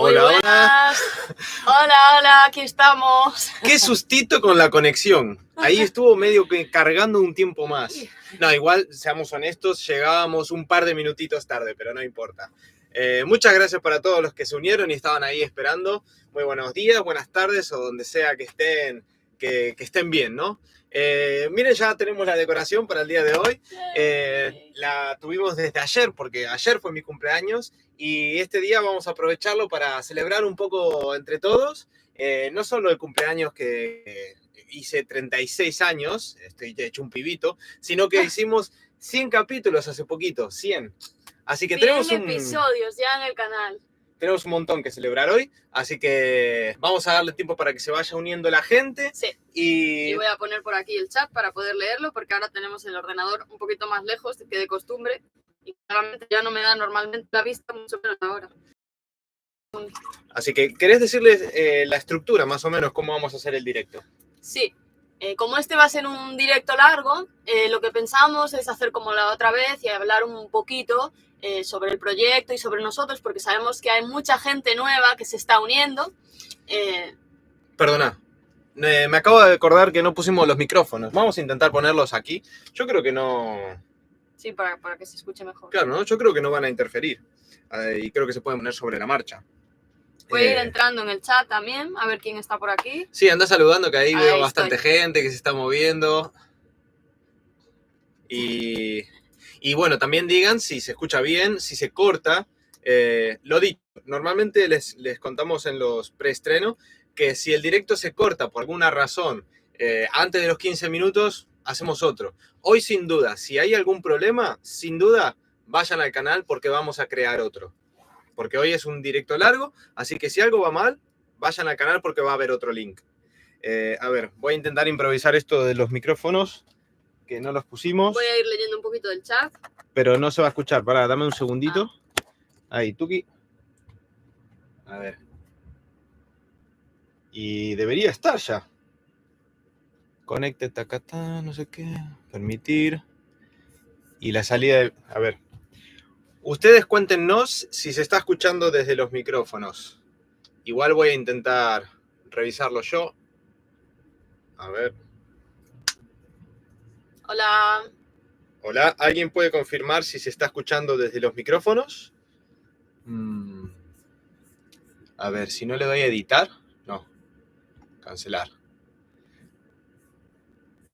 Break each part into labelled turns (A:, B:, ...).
A: Muy
B: Hola,
A: buenas.
B: hola.
A: Hola, aquí estamos.
B: Qué sustito con la conexión. Ahí estuvo medio que cargando un tiempo más. No, igual, seamos honestos, llegábamos un par de minutitos tarde, pero no importa. Muchas gracias para todos los que se unieron y estaban ahí esperando. Muy buenos días, buenas tardes o donde sea que estén bien, ¿no? Miren, ya tenemos la decoración para el día de hoy. La tuvimos desde ayer, porque ayer fue mi cumpleaños y este día vamos a aprovecharlo para celebrar un poco entre todos. No solo el cumpleaños que hice 36 años, estoy ya hecho un pibito, sino que hicimos 100 capítulos hace poquito, 100. Así que
A: 100 episodios ya en el canal.
B: Tenemos un montón que celebrar hoy, así que vamos a darle tiempo para que se vaya uniendo la gente.
A: Sí.
B: Y
A: voy a poner por aquí el chat para poder leerlo, porque ahora tenemos el ordenador un poquito más lejos que de costumbre y claramente ya no me da normalmente la vista, mucho menos ahora.
B: Así que, ¿querés decirles la estructura, más o menos, cómo vamos a hacer el directo?
A: Sí. Como este va a ser un directo largo, lo que pensamos es hacer como la otra vez y hablar un poquito sobre el proyecto y sobre nosotros, porque sabemos que hay mucha gente nueva que se está uniendo.
B: Perdona, me acabo de acordar que no pusimos los micrófonos. Vamos a intentar ponerlos aquí. Yo creo que no...
A: Sí, para que se escuche mejor.
B: Claro, ¿no? Yo creo que no van a interferir. Y creo que se pueden poner sobre la marcha.
A: Voy a ir entrando en el chat también, a ver quién está por aquí.
B: Sí, anda saludando, que ahí veo bastante
A: estoy.
B: gente que se está moviendo. Y bueno, también digan si se escucha bien, si se corta. Lo dicho, normalmente les contamos en los preestreno que si el directo se corta por alguna razón antes de los 15 minutos, hacemos otro. Hoy sin duda, si hay algún problema, sin duda, vayan al canal porque vamos a crear otro. Porque hoy es un directo largo, así que si algo va mal, vayan al canal porque va a haber otro link. A ver, voy a intentar improvisar esto de los micrófonos, que no los pusimos.
A: Voy a ir leyendo un poquito del chat.
B: Pero no se va a escuchar. Pará, dame un segundito. Ahí, Tuki. A ver. Y debería estar ya. Conecte, tacatá, no sé qué. Permitir. Y la salida de... A ver. Ustedes cuéntenos si se está escuchando desde los micrófonos. Igual voy a intentar revisarlo yo. A ver.
A: Hola.
B: Hola, ¿alguien puede confirmar si se está escuchando desde los micrófonos? A ver, si no le doy a editar. No. Cancelar.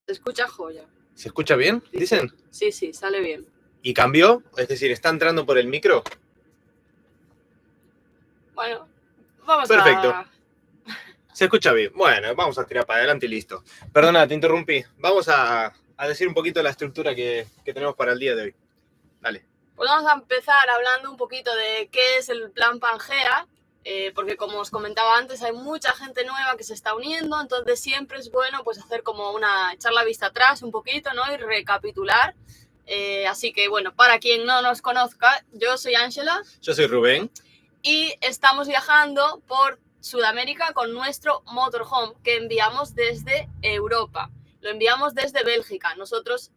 A: Se escucha joya.
B: ¿Se escucha bien? ¿Dicen?
A: Sí, sale bien.
B: ¿Y cambió? Es decir, ¿está entrando por el micro?
A: Bueno, vamos
B: Perfecto.
A: a...
B: Se escucha bien. Bueno, vamos a tirar para adelante y listo. Perdona, te interrumpí. Vamos a decir un poquito la estructura que tenemos para el día de hoy. Dale.
A: Pues vamos a empezar hablando un poquito de qué es el plan Pangea, porque como os comentaba antes, hay mucha gente nueva que se está uniendo, entonces siempre es bueno pues hacer como echar la vista atrás un poquito, ¿no? Y recapitular. Así que bueno, para quien no nos conozca, yo soy Ángela.
B: Yo soy Rubén.
A: Y estamos viajando por Sudamérica con nuestro motorhome que enviamos desde Europa. Lo enviamos desde Bélgica. Nosotros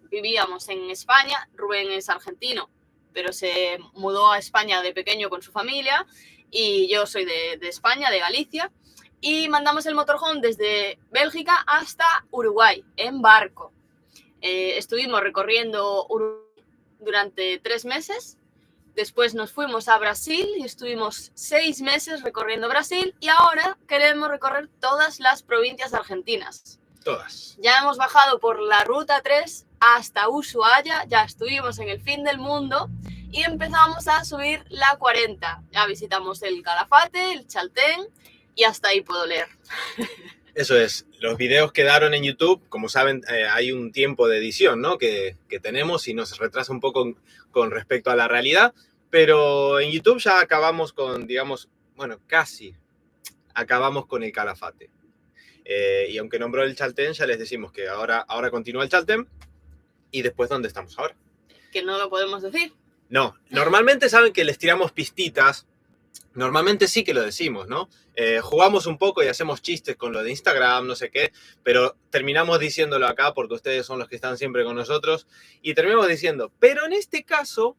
A: vivíamos en España, Rubén es argentino, pero se mudó a España de pequeño con su familia y yo soy de España, de Galicia, y mandamos el motorhome desde Bélgica hasta Uruguay en barco. Estuvimos recorriendo Uruguay durante 3 meses. Después nos fuimos a Brasil y estuvimos 6 meses recorriendo Brasil y ahora queremos recorrer todas las provincias argentinas.
B: Todas.
A: Ya hemos bajado por la Ruta 3 hasta Ushuaia, ya estuvimos en el fin del mundo y empezamos a subir la 40. Ya visitamos el Calafate, el Chaltén y hasta ahí puedo leer.
B: Eso es. Los videos quedaron en YouTube. Como saben, hay un tiempo de edición, ¿no? que tenemos y nos retrasa un poco con respecto a la realidad. Pero en YouTube ya acabamos con, digamos, bueno, casi acabamos con el Calafate. Y aunque nombró el Chaltén, ya les decimos que ahora continúa el Chaltén. ¿Y después dónde estamos ahora?
A: Que no lo podemos decir.
B: No, normalmente saben que les tiramos pistitas. Normalmente sí que lo decimos, ¿no? Jugamos un poco y hacemos chistes con lo de Instagram, no sé qué, pero terminamos diciéndolo acá porque ustedes son los que están siempre con nosotros y terminamos diciendo, pero en este caso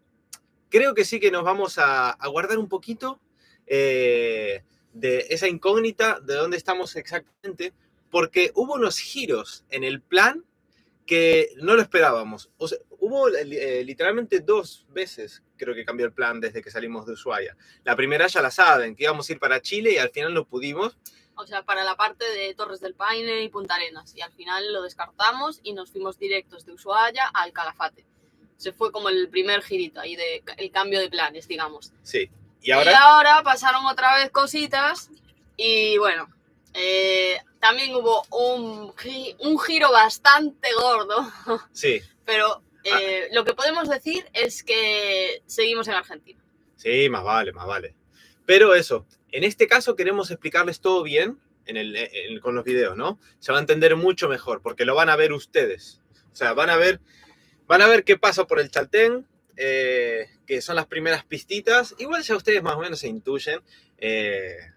B: creo que sí que nos vamos a guardar un poquito de esa incógnita de dónde estamos exactamente, porque hubo unos giros en el plan que no lo esperábamos. O sea, hubo literalmente 2 veces, creo que cambió el plan desde que salimos de Ushuaia. La primera ya la saben, que íbamos a ir para Chile y al final no pudimos.
A: O sea, para la parte de Torres del Paine y Punta Arenas. Y al final lo descartamos y nos fuimos directos de Ushuaia al Calafate. Se fue como el primer girito ahí, el cambio de planes, digamos.
B: Sí.
A: Y ahora pasaron otra vez cositas y bueno, también hubo un giro bastante gordo.
B: Sí.
A: Pero lo que podemos decir es que seguimos en Argentina.
B: Sí, más vale, más vale. Pero eso, en este caso queremos explicarles todo bien con los videos, ¿no? Se va a entender mucho mejor porque lo van a ver ustedes. O sea, van a ver qué pasa por el Chaltén, que son las primeras pistitas. Igual ya ustedes más o menos se intuyen.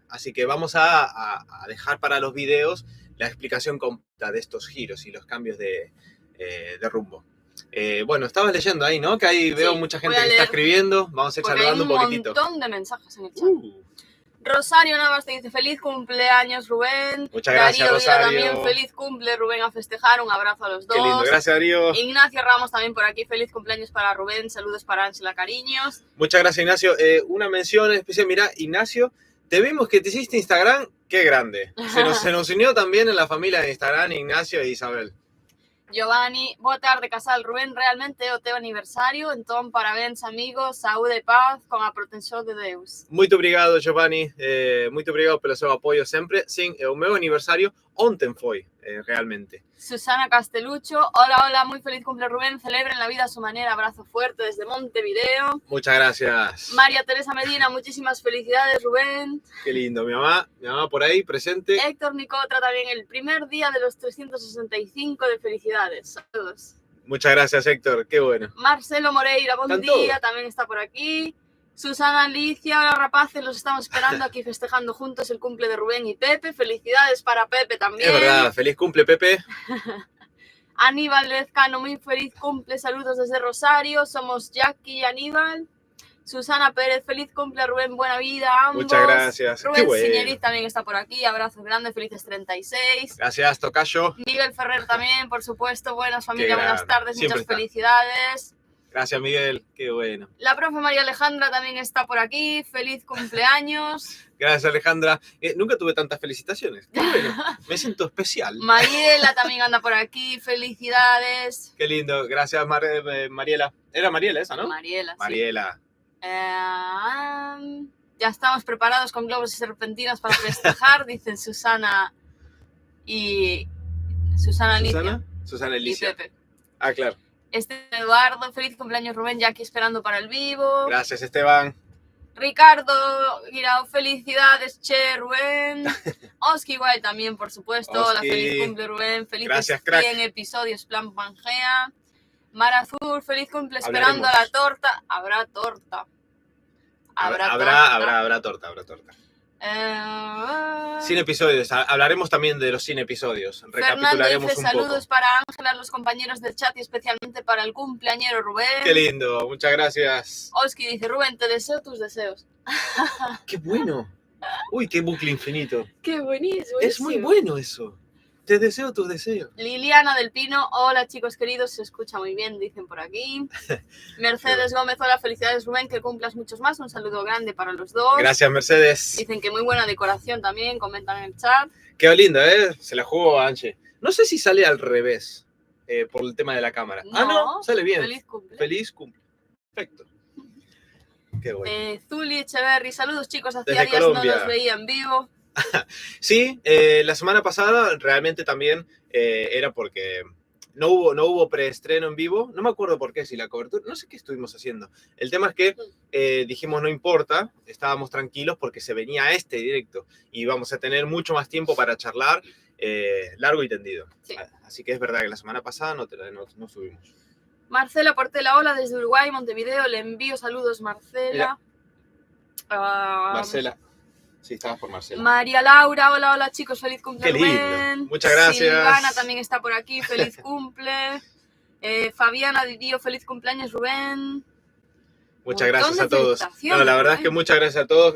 B: Así que vamos a dejar para los videos la explicación completa de estos giros y los cambios de rumbo. Bueno, estabas leyendo ahí, ¿no? Que ahí veo mucha gente que está escribiendo. Vamos a ir saludando un poquitito.
A: Hay un montón de mensajes en el chat. Rosario Navas te dice feliz cumpleaños, Rubén.
B: Muchas gracias,
A: Darío
B: Rosario.
A: También feliz cumple, Rubén, a festejar. Un abrazo a los dos.
B: Qué lindo, gracias, Darío.
A: Ignacio Ramos también por aquí, feliz cumpleaños para Rubén. Saludos para Ángela, cariños.
B: Muchas gracias, Ignacio. Una mención especial. Mirá, Ignacio, te vimos que te hiciste Instagram. Qué grande. Se nos unió también en la familia de Instagram Ignacio e Isabel.
A: Giovanni, boa tarde, casal Rubén, realmente é o teu aniversario, entón parabéns amigos, saúde e paz con a protección de Deus.
B: Muito obrigado, Giovanni, muito obrigado pelo seu apoio sempre. Sim, o meu aniversario ontem foi, realmente.
A: Susana Castelucho, hola, hola, muy feliz cumple Rubén, celebren la vida a su manera, abrazo fuerte desde Montevideo.
B: Muchas gracias.
A: María Teresa Medina, muchísimas felicidades Rubén.
B: Qué lindo, mi mamá por ahí presente.
A: Héctor Nicotra también, el primer día de los 365 de felicidades, saludos.
B: Muchas gracias, Héctor, qué bueno.
A: Marcelo Moreira, buen día, también está por aquí. Susana Alicia, hola rapaces, los estamos esperando aquí festejando juntos el cumple de Rubén y Pepe. Felicidades para Pepe también.
B: Es verdad, feliz cumple, Pepe.
A: Aníbal Lezcano, muy feliz cumple, saludos desde Rosario. Somos Jackie y Aníbal. Susana Pérez, feliz cumple a Rubén, buena vida a ambos.
B: Muchas gracias.
A: Rubén Siñeriz también está por aquí, abrazos grandes, felices 36.
B: Gracias, Tocayo.
A: Miguel Ferrer también, por supuesto, buenas familia, buenas tardes,
B: siempre
A: muchas felicidades.
B: Gracias, Miguel, qué bueno.
A: La profe María Alejandra también está por aquí, feliz cumpleaños.
B: Gracias, Alejandra. Nunca tuve tantas felicitaciones. Qué bueno, me siento especial.
A: Mariela también anda por aquí, felicidades.
B: Qué lindo, gracias, Mariela. Era Mariela esa, ¿no?
A: Mariela,
B: Mariela.
A: Sí. Ya estamos preparados con globos y serpentinas para festejar, dicen Susana y... Susana Alicia.
B: Susana Alicia.
A: Y Pepe.
B: Ah, claro.
A: Eduardo, feliz cumpleaños Rubén, ya aquí esperando para el vivo.
B: Gracias, Esteban.
A: Ricardo Guirao, felicidades, che, Rubén. Oski igual también, por supuesto.
B: Oski.
A: Hola, feliz cumple, Rubén. Felices
B: Gracias, crack.
A: 100 episodios, plan Pangea. Mar Azul, feliz cumple, esperando a la torta. Habrá torta.
B: Habrá torta. 100 episodios. Hablaremos también de los 100 episodios. Recapitularemos
A: dice,
B: un poco.
A: saludos para Ángela, los compañeros del chat y especialmente para el cumpleañero Rubén.
B: Qué lindo, muchas gracias.
A: Oski dice, Rubén, te deseo tus deseos.
B: Qué bueno. Uy, qué bucle infinito.
A: Qué buenísimo.
B: Es muy bueno eso. Te deseo tus deseos.
A: Liliana del Pino, hola chicos queridos, se escucha muy bien, dicen por aquí. Mercedes Gómez, hola, felicidades Rubén, que cumplas muchos más, un saludo grande para los dos.
B: Gracias, Mercedes.
A: Dicen que muy buena decoración también, comentan en el chat.
B: Qué lindo, ¿eh? Se la jugó Anche. No sé si sale al revés por el tema de la cámara. No, sale bien.
A: Feliz cumple.
B: Feliz cumple. Perfecto. Qué bueno.
A: Zuli Echeverry, saludos chicos, hacía
B: Desde
A: días
B: Colombia.
A: no los veía en vivo.
B: Sí, la semana pasada realmente también era porque no hubo preestreno en vivo. No me acuerdo por qué, si la cobertura, no sé qué estuvimos haciendo. El tema es que dijimos no importa, estábamos tranquilos porque se venía este directo y vamos a tener mucho más tiempo para charlar largo y tendido.
A: Sí.
B: Así que es verdad que la semana pasada no subimos.
A: Marcela Portela, hola desde Uruguay, Montevideo, le envío saludos Marcela.
B: Marcela. Sí, estabas por Marcela.
A: María Laura, hola chicos, feliz cumple.
B: Qué lindo.
A: Rubén.
B: Muchas gracias.
A: Silvana también está por aquí, feliz cumple. Fabiana Didío, feliz cumpleaños Rubén.
B: Muchas
A: Montón
B: gracias
A: de
B: a todos.
A: felicitaciones,
B: No, la verdad es
A: Rubén.
B: que muchas gracias a todos.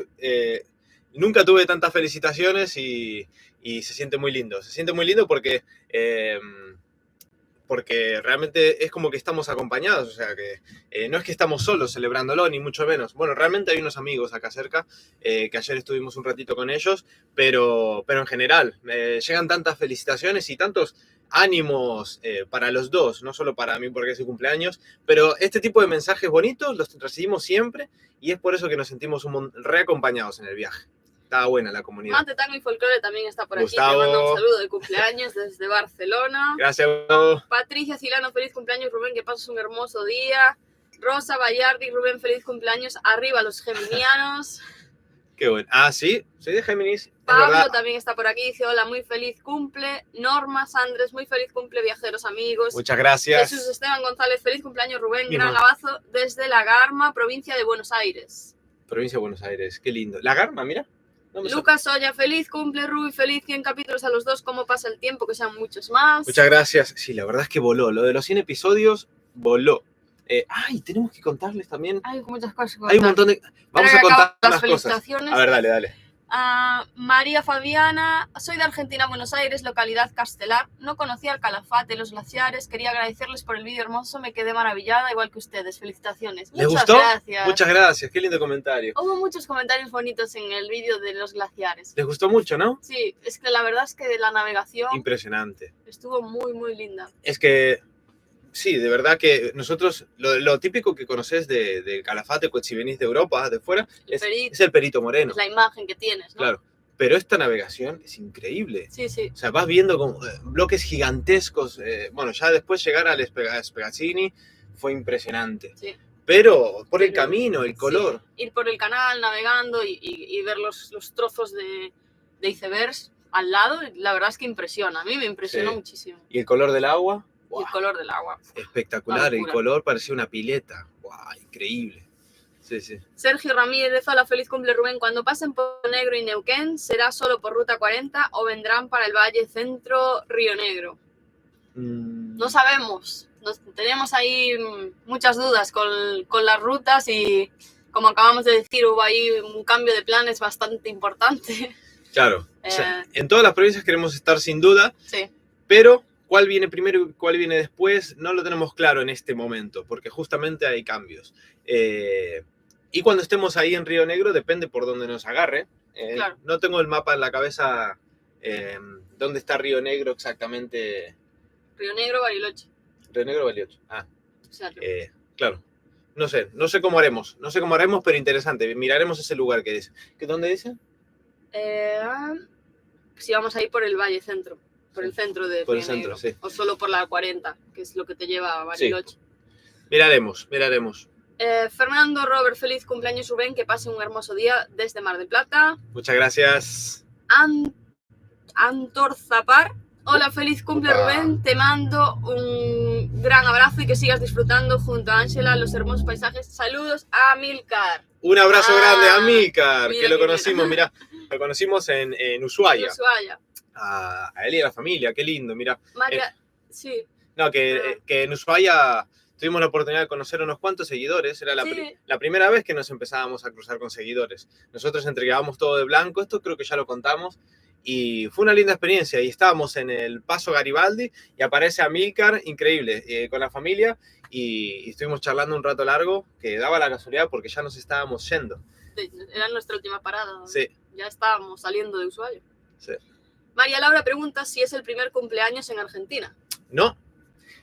B: Nunca tuve tantas felicitaciones y se siente muy lindo. Se siente muy lindo porque realmente es como que estamos acompañados, o sea que no es que estamos solos celebrándolo, ni mucho menos. Bueno, realmente hay unos amigos acá cerca, que ayer estuvimos un ratito con ellos, pero en general, llegan tantas felicitaciones y tantos ánimos para los dos, no solo para mí porque es su cumpleaños, pero este tipo de mensajes bonitos los recibimos siempre y es por eso que nos sentimos reacompañados en el viaje. Estaba buena la comunidad.
A: Mate, Tango y Folclore también está por aquí.
B: Gustavo.
A: Te manda un saludo de cumpleaños desde Barcelona.
B: Gracias, Gustavo.
A: Patricia Cilano, feliz cumpleaños, Rubén, que pases un hermoso día. Rosa Vallardi, Rubén, feliz cumpleaños. Arriba los geminianos.
B: Qué bueno. Ah, sí, soy de Géminis.
A: Pablo también está por aquí, dice hola, muy feliz cumple. Norma Sandres, muy feliz cumple, viajeros amigos.
B: Muchas gracias.
A: Jesús Esteban González, feliz cumpleaños, Rubén.
B: Mismo.
A: Gran abrazo desde La Garma, provincia de Buenos Aires.
B: Provincia de Buenos Aires, qué lindo. La Garma, mira. No me
A: Lucas Soya, feliz cumple, Rubi, feliz 100 capítulos a los dos. ¿Cómo pasa el tiempo? Que sean muchos más.
B: Muchas gracias. Sí, la verdad es que voló. Lo de los 100 episodios voló. Tenemos que contarles también.
A: Hay muchas cosas.
B: Hay un montón de. Vamos a contar
A: las
B: las cosas.
A: felicitaciones.
B: A ver, dale.
A: María Fabiana, soy de Argentina, Buenos Aires, localidad Castelar. No conocía el Calafate, los glaciares. Quería agradecerles por el vídeo hermoso. Me quedé maravillada, igual que ustedes. Felicitaciones.
B: ¿Les
A: Muchas
B: gustó?
A: gracias.
B: Muchas gracias. Qué lindo comentario.
A: Hubo muchos comentarios bonitos en el vídeo de los glaciares.
B: Les gustó mucho, ¿no?
A: Sí, es que la verdad es que la navegación
B: Impresionante.
A: estuvo muy, muy linda.
B: Es que. Sí, de verdad que nosotros, lo típico que conoces del Calafate, pues si venís de Europa, de fuera, es el Perito Moreno.
A: Es la imagen que tienes, ¿no?
B: Claro, pero esta navegación es increíble.
A: Sí, sí.
B: O sea, vas viendo como, bloques gigantescos. Bueno, ya después llegar al Spegazzini fue impresionante.
A: Sí.
B: Pero por el camino, el color.
A: Sí, ir por el canal navegando y ver los trozos de icebergs al lado, la verdad es que impresiona. A mí me impresionó muchísimo.
B: Y el color del agua.
A: Y el color del agua.
B: Espectacular, el color parecía una pileta. ¡Wow! Increíble. Sí, sí.
A: Sergio Ramírez, hola, feliz cumple Rubén. Cuando pasen por Negro y Neuquén, ¿será solo por ruta 40 o vendrán para el Valle Centro Río Negro? No sabemos. Tenemos ahí muchas dudas con las rutas y, como acabamos de decir, hubo ahí un cambio de planes bastante importante.
B: Claro. O sea, en todas las provincias queremos estar sin duda.
A: Sí.
B: Pero cuál viene primero y cuál viene después no lo tenemos claro en este momento, porque justamente hay cambios. Y cuando estemos ahí en Río Negro, depende por dónde nos agarre.
A: Claro.
B: No tengo el mapa en la cabeza dónde está Río Negro exactamente.
A: Río Negro, Bariloche.
B: Río Negro, Bariloche.
A: Exacto.
B: Claro. No sé cómo haremos. No sé cómo haremos, pero interesante. Miraremos ese lugar que dice. ¿Dónde dice?
A: Si vamos a ir por el Valle Centro. Por el centro de
B: por
A: Río
B: el centro,
A: Negro,
B: sí.
A: O solo por la 40, que es lo que te lleva a Bariloche.
B: Sí. Miraremos.
A: Fernando, Robert, feliz cumpleaños Rubén, que pase un hermoso día desde Mar del Plata.
B: Muchas gracias.
A: Antor Zapar, hola, feliz cumple Rubén, te mando un gran abrazo y que sigas disfrutando junto a Ángela los hermosos paisajes. Saludos a Milcar.
B: Un abrazo grande a Milcar, que lo conocimos,
A: mira.
B: Lo conocimos en Ushuaia.
A: Ushuaia.
B: A él y a la familia, qué lindo, mira.
A: María, sí.
B: No, que en Ushuaia tuvimos la oportunidad de conocer unos cuantos seguidores. Era la primera vez que nos empezábamos a cruzar con seguidores. Nosotros entregábamos todo de blanco, esto creo que ya lo contamos. Y fue una linda experiencia. Y estábamos en el Paso Garibaldi y aparece Amílcar, increíble, con la familia. Y estuvimos charlando un rato largo, que daba la casualidad porque ya nos estábamos yendo.
A: Sí, era nuestra última parada.
B: Sí.
A: Ya estábamos saliendo de Ushuaia.
B: Sí.
A: María Laura pregunta si es el primer cumpleaños en Argentina.
B: No.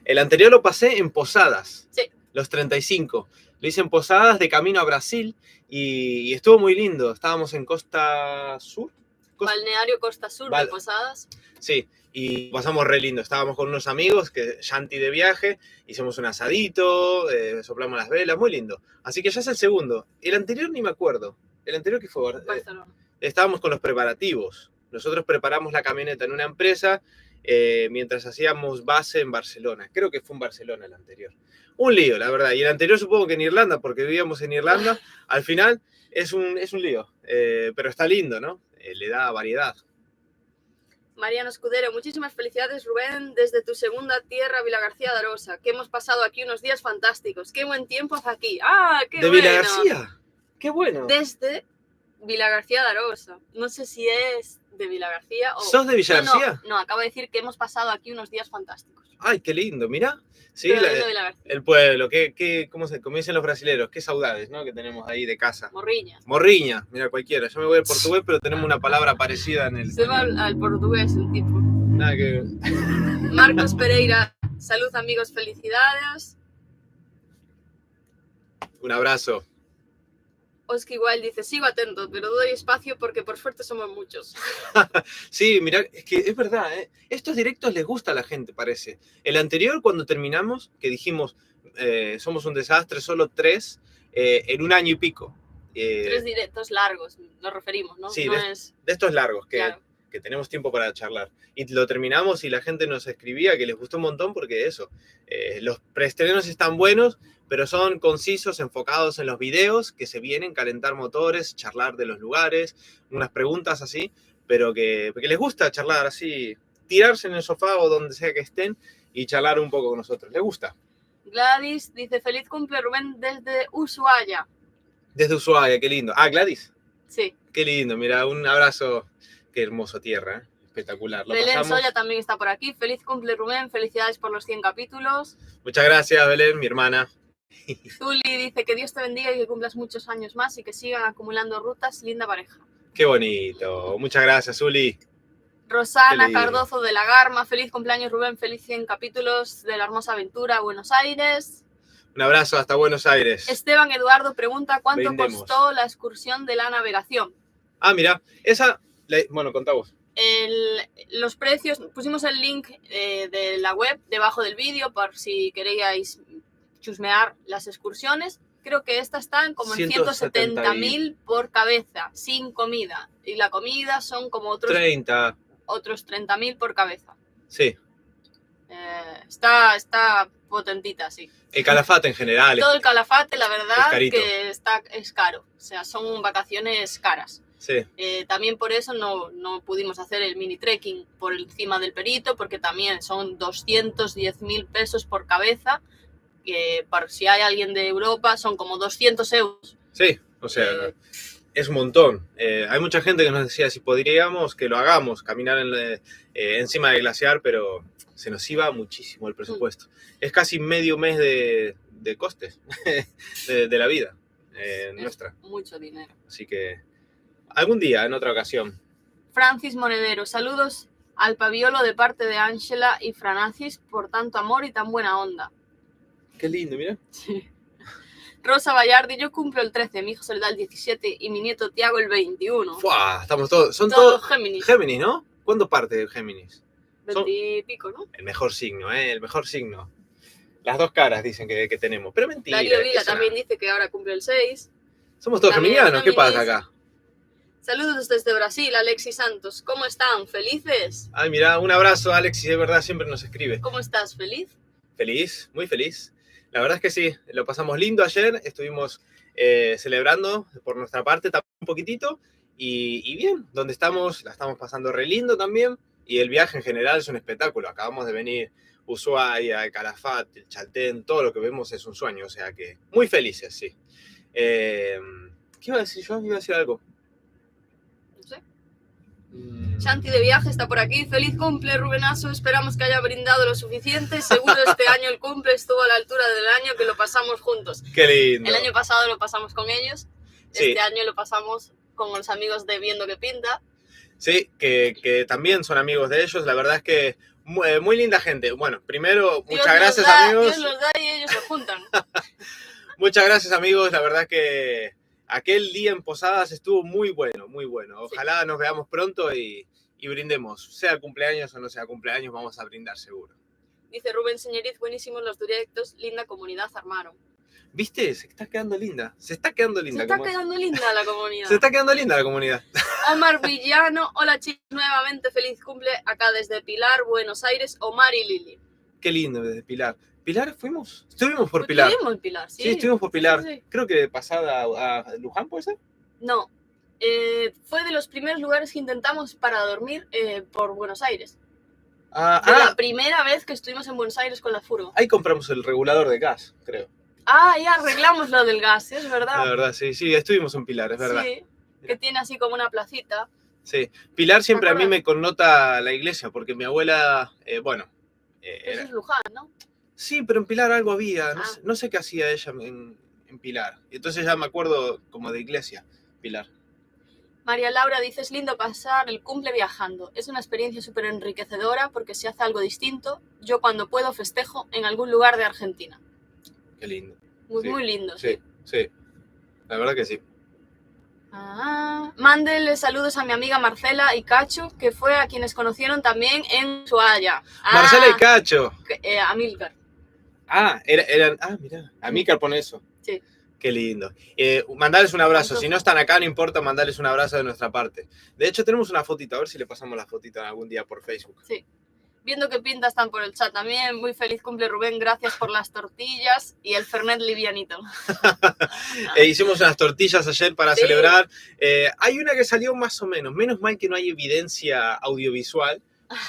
B: El anterior lo pasé en Posadas.
A: Sí.
B: Los 35. Lo hice en Posadas de camino a Brasil y estuvo muy lindo. Estábamos en Costa Sur.
A: Balneario Costa Sur de Posadas.
B: Sí, y pasamos re lindo. Estábamos con unos amigos, Yanti de viaje, hicimos un asadito, soplamos las velas, muy lindo. Así que ya es el segundo. El anterior ni me acuerdo. El anterior que fue
A: Barcelona.
B: Estábamos con los preparativos. Nosotros preparamos la camioneta en una empresa mientras hacíamos base en Barcelona. Creo que fue en Barcelona el anterior. Un lío, la verdad. Y el anterior supongo que en Irlanda, porque vivíamos en Irlanda. Al final es un lío. Pero está lindo, ¿no? Le da variedad.
A: Mariano Escudero, muchísimas felicidades, Rubén, desde tu segunda tierra, Vilagarcía de Arosa, que hemos pasado aquí unos días fantásticos. ¡Qué buen tiempo hace aquí! ¡Ah, qué
B: ¿De
A: bueno!
B: Vilagarcía? ¡Qué bueno!
A: Desde Vilagarcía de Arosa. No sé si es de Vilagarcía o...
B: ¿Sos de Villagarcía?
A: No, acabo de decir que hemos pasado aquí unos días fantásticos.
B: ¡Ay, qué lindo! Mirá. Sí,
A: Pero es de Vilagarcía.
B: el pueblo, como dicen los brasileros, qué saudades, ¿no? Que tenemos ahí de casa.
A: Morriña.
B: Morriña, mira cualquiera. Yo me voy al portugués, pero tenemos una palabra parecida en el...
A: Se va al portugués el tipo.
B: Nada que...
A: Marcos Pereira, salud amigos, felicidades.
B: Un abrazo.
A: Oski igual dice, sigo atento, pero doy espacio porque por suerte somos muchos.
B: Sí, mirá, es que es verdad, ¿eh? Estos directos les gusta a la gente, parece. El anterior, cuando terminamos, que dijimos, somos un desastre, solo 3, en un año y pico.
A: 3 directos largos, nos referimos, ¿no?
B: Sí,
A: no
B: de
A: es...
B: estos largos,
A: Claro.
B: que tenemos tiempo para charlar. Y lo terminamos y la gente nos escribía que les gustó un montón porque eso, los preestrenos están buenos, pero son concisos, enfocados en los videos que se vienen, calentar motores, charlar de los lugares, unas preguntas así, pero que les gusta charlar así, tirarse en el sofá o donde sea que estén y charlar un poco con nosotros. Les gusta.
A: Gladys dice, feliz cumple Rubén desde Ushuaia.
B: Desde Ushuaia, qué lindo. Ah, Gladys.
A: Sí.
B: Qué lindo, mira, un abrazo. Qué hermoso tierra, ¿eh? Espectacular. Lo
A: Belén
B: pasamos.
A: Soya también está por aquí. Feliz cumple Rubén, felicidades por los 100 capítulos.
B: Muchas gracias, Belén, mi hermana.
A: Zuli dice que Dios te bendiga y que cumplas muchos años más y que sigan acumulando rutas, linda pareja.
B: Qué bonito. Muchas gracias, Uli.
A: Rosana
B: Qué lindo.
A: Cardozo de la Garma, feliz cumpleaños Rubén, feliz 100 capítulos de la hermosa aventura Buenos Aires.
B: Un abrazo hasta Buenos Aires.
A: Esteban Eduardo pregunta cuánto
B: Brindemos.
A: costó la excursión de la navegación.
B: Ah, mira, esa... Bueno, contá vos.
A: Los precios, pusimos el link de la web debajo del vídeo por si queríais chusmear las excursiones. Creo que esta está como en 170.000 por cabeza, sin comida. Y la comida son como otros 30.000 por cabeza.
B: Sí.
A: Está potentita, sí.
B: El Calafate en general.
A: Todo el Calafate, la verdad, que es caro. O sea, son vacaciones caras.
B: Sí.
A: También por eso no pudimos hacer el mini trekking por encima del Perito, porque también son 210.000 pesos por cabeza. Para si hay alguien de Europa, son como 200 euros.
B: Sí, o sea, es un montón. Hay mucha gente que nos decía si podríamos que lo hagamos, caminar encima del glaciar, pero se nos iba muchísimo el presupuesto. Es casi medio mes de costes de la vida nuestra.
A: Mucho dinero.
B: Así que algún día, en otra ocasión.
A: Francis Monedero, saludos al Paviolo de parte de Ángela y Francis por tanto amor y tan buena onda.
B: Qué lindo, mira.
A: Sí. Rosa Vallardi, yo cumplo el 13, mi hijo Soledad el 17 y mi nieto Tiago el 21.
B: ¡Fua! Estamos todos... Son
A: todos Géminis.
B: Géminis, ¿no? ¿Cuándo parte de Géminis?
A: 20 y pico, ¿no?
B: El mejor signo, ¿eh? El mejor signo. Las dos caras dicen que tenemos, pero mentira.
A: Darío Vila también dice que ahora cumple el 6.
B: Somos todos geminianos, ¿qué pasa acá?
A: Saludos desde Brasil, Alexis Santos. ¿Cómo están? ¿Felices?
B: Ay, mira, un abrazo, Alexis, de verdad, siempre nos escribe.
A: ¿Cómo estás? ¿Feliz?
B: Feliz, muy feliz. La verdad es que sí, lo pasamos lindo ayer, estuvimos celebrando por nuestra parte también un poquitito y bien, donde estamos, la estamos pasando re lindo también y el viaje en general es un espectáculo. Acabamos de venir Ushuaia, el Calafate, el Chaltén, todo lo que vemos es un sueño, o sea que muy felices, sí. ¿Qué iba a decir yo? Iba a decir algo.
A: No sé. Shanti de viaje está por aquí. Feliz cumple, Rubenazo. Esperamos que haya brindado lo suficiente. Seguro este año el cumple estuvo a la altura del año que lo pasamos juntos.
B: Qué lindo.
A: El año pasado lo pasamos con ellos.
B: Sí.
A: Este año lo pasamos con los amigos de Viendo que Pinta.
B: Sí, que también son amigos de ellos. La verdad es que muy linda gente. Bueno, primero, muchas gracias, amigos.
A: Dios los da y ellos se juntan.
B: Muchas gracias, amigos. La verdad que aquel día en Posadas estuvo muy bueno, muy bueno. Ojalá nos veamos pronto y brindemos. Sea cumpleaños o no sea cumpleaños, vamos a brindar seguro.
A: Dice Rubén Señoriz, buenísimos los directos, linda comunidad armaron.
B: ¿Viste? Se está quedando linda. Se está quedando linda.
A: Se está quedando linda la comunidad.
B: Se está quedando linda la comunidad.
A: Omar Villano, hola chicos, nuevamente feliz cumple acá desde Pilar, Buenos Aires, Omar y Lili.
B: Qué lindo desde Pilar. ¿Pilar fuimos? Estuvimos por Pilar.
A: Estuvimos en Pilar, sí.
B: Sí, estuvimos por Pilar.
A: Sí.
B: Creo que de pasada a Luján, ¿puede ser?
A: No, Fue de los primeros lugares que intentamos para dormir por Buenos Aires.
B: Ah,
A: La primera vez que estuvimos en Buenos Aires con la furgo.
B: ahí compramos el regulador de gas, creo.
A: Ah, ya arreglamos lo del gas, es verdad.
B: La verdad, sí, estuvimos en Pilar, es verdad.
A: Sí, que tiene así como una placita.
B: Sí, Pilar siempre a mí
A: acuerdas?
B: me connota la iglesia, porque mi abuela,
A: Eso es Luján, ¿no?
B: Sí, pero en Pilar algo había,
A: Ah.
B: no sé qué hacía ella en Pilar. Entonces ya me acuerdo como de iglesia, Pilar.
A: María Laura dice, es lindo pasar el cumple viajando. Es una experiencia súper enriquecedora porque se hace algo distinto. Yo cuando puedo festejo en algún lugar de Argentina.
B: Qué lindo.
A: Muy,
B: Sí,
A: muy lindo.
B: Sí, la verdad que sí.
A: Mándele saludos a mi amiga Marcela y Cacho, que fue a quienes conocieron también en Ushuaia.
B: Marcela y Cacho.
A: Amílcar.
B: Eran, mirá, Amílcar pone eso.
A: Sí.
B: Qué lindo. Mandarles un abrazo.
A: Entonces,
B: si no están acá, no importa, mandarles un abrazo de nuestra parte. De hecho, tenemos una fotito. A ver si le pasamos la fotito algún día por Facebook.
A: Sí. Viendo que pintas están por el chat también. Muy feliz cumple, Rubén. Gracias por las tortillas y el Fernet livianito.
B: Hicimos unas tortillas ayer para celebrar. Hay una que salió más o menos. Menos mal que no hay evidencia audiovisual.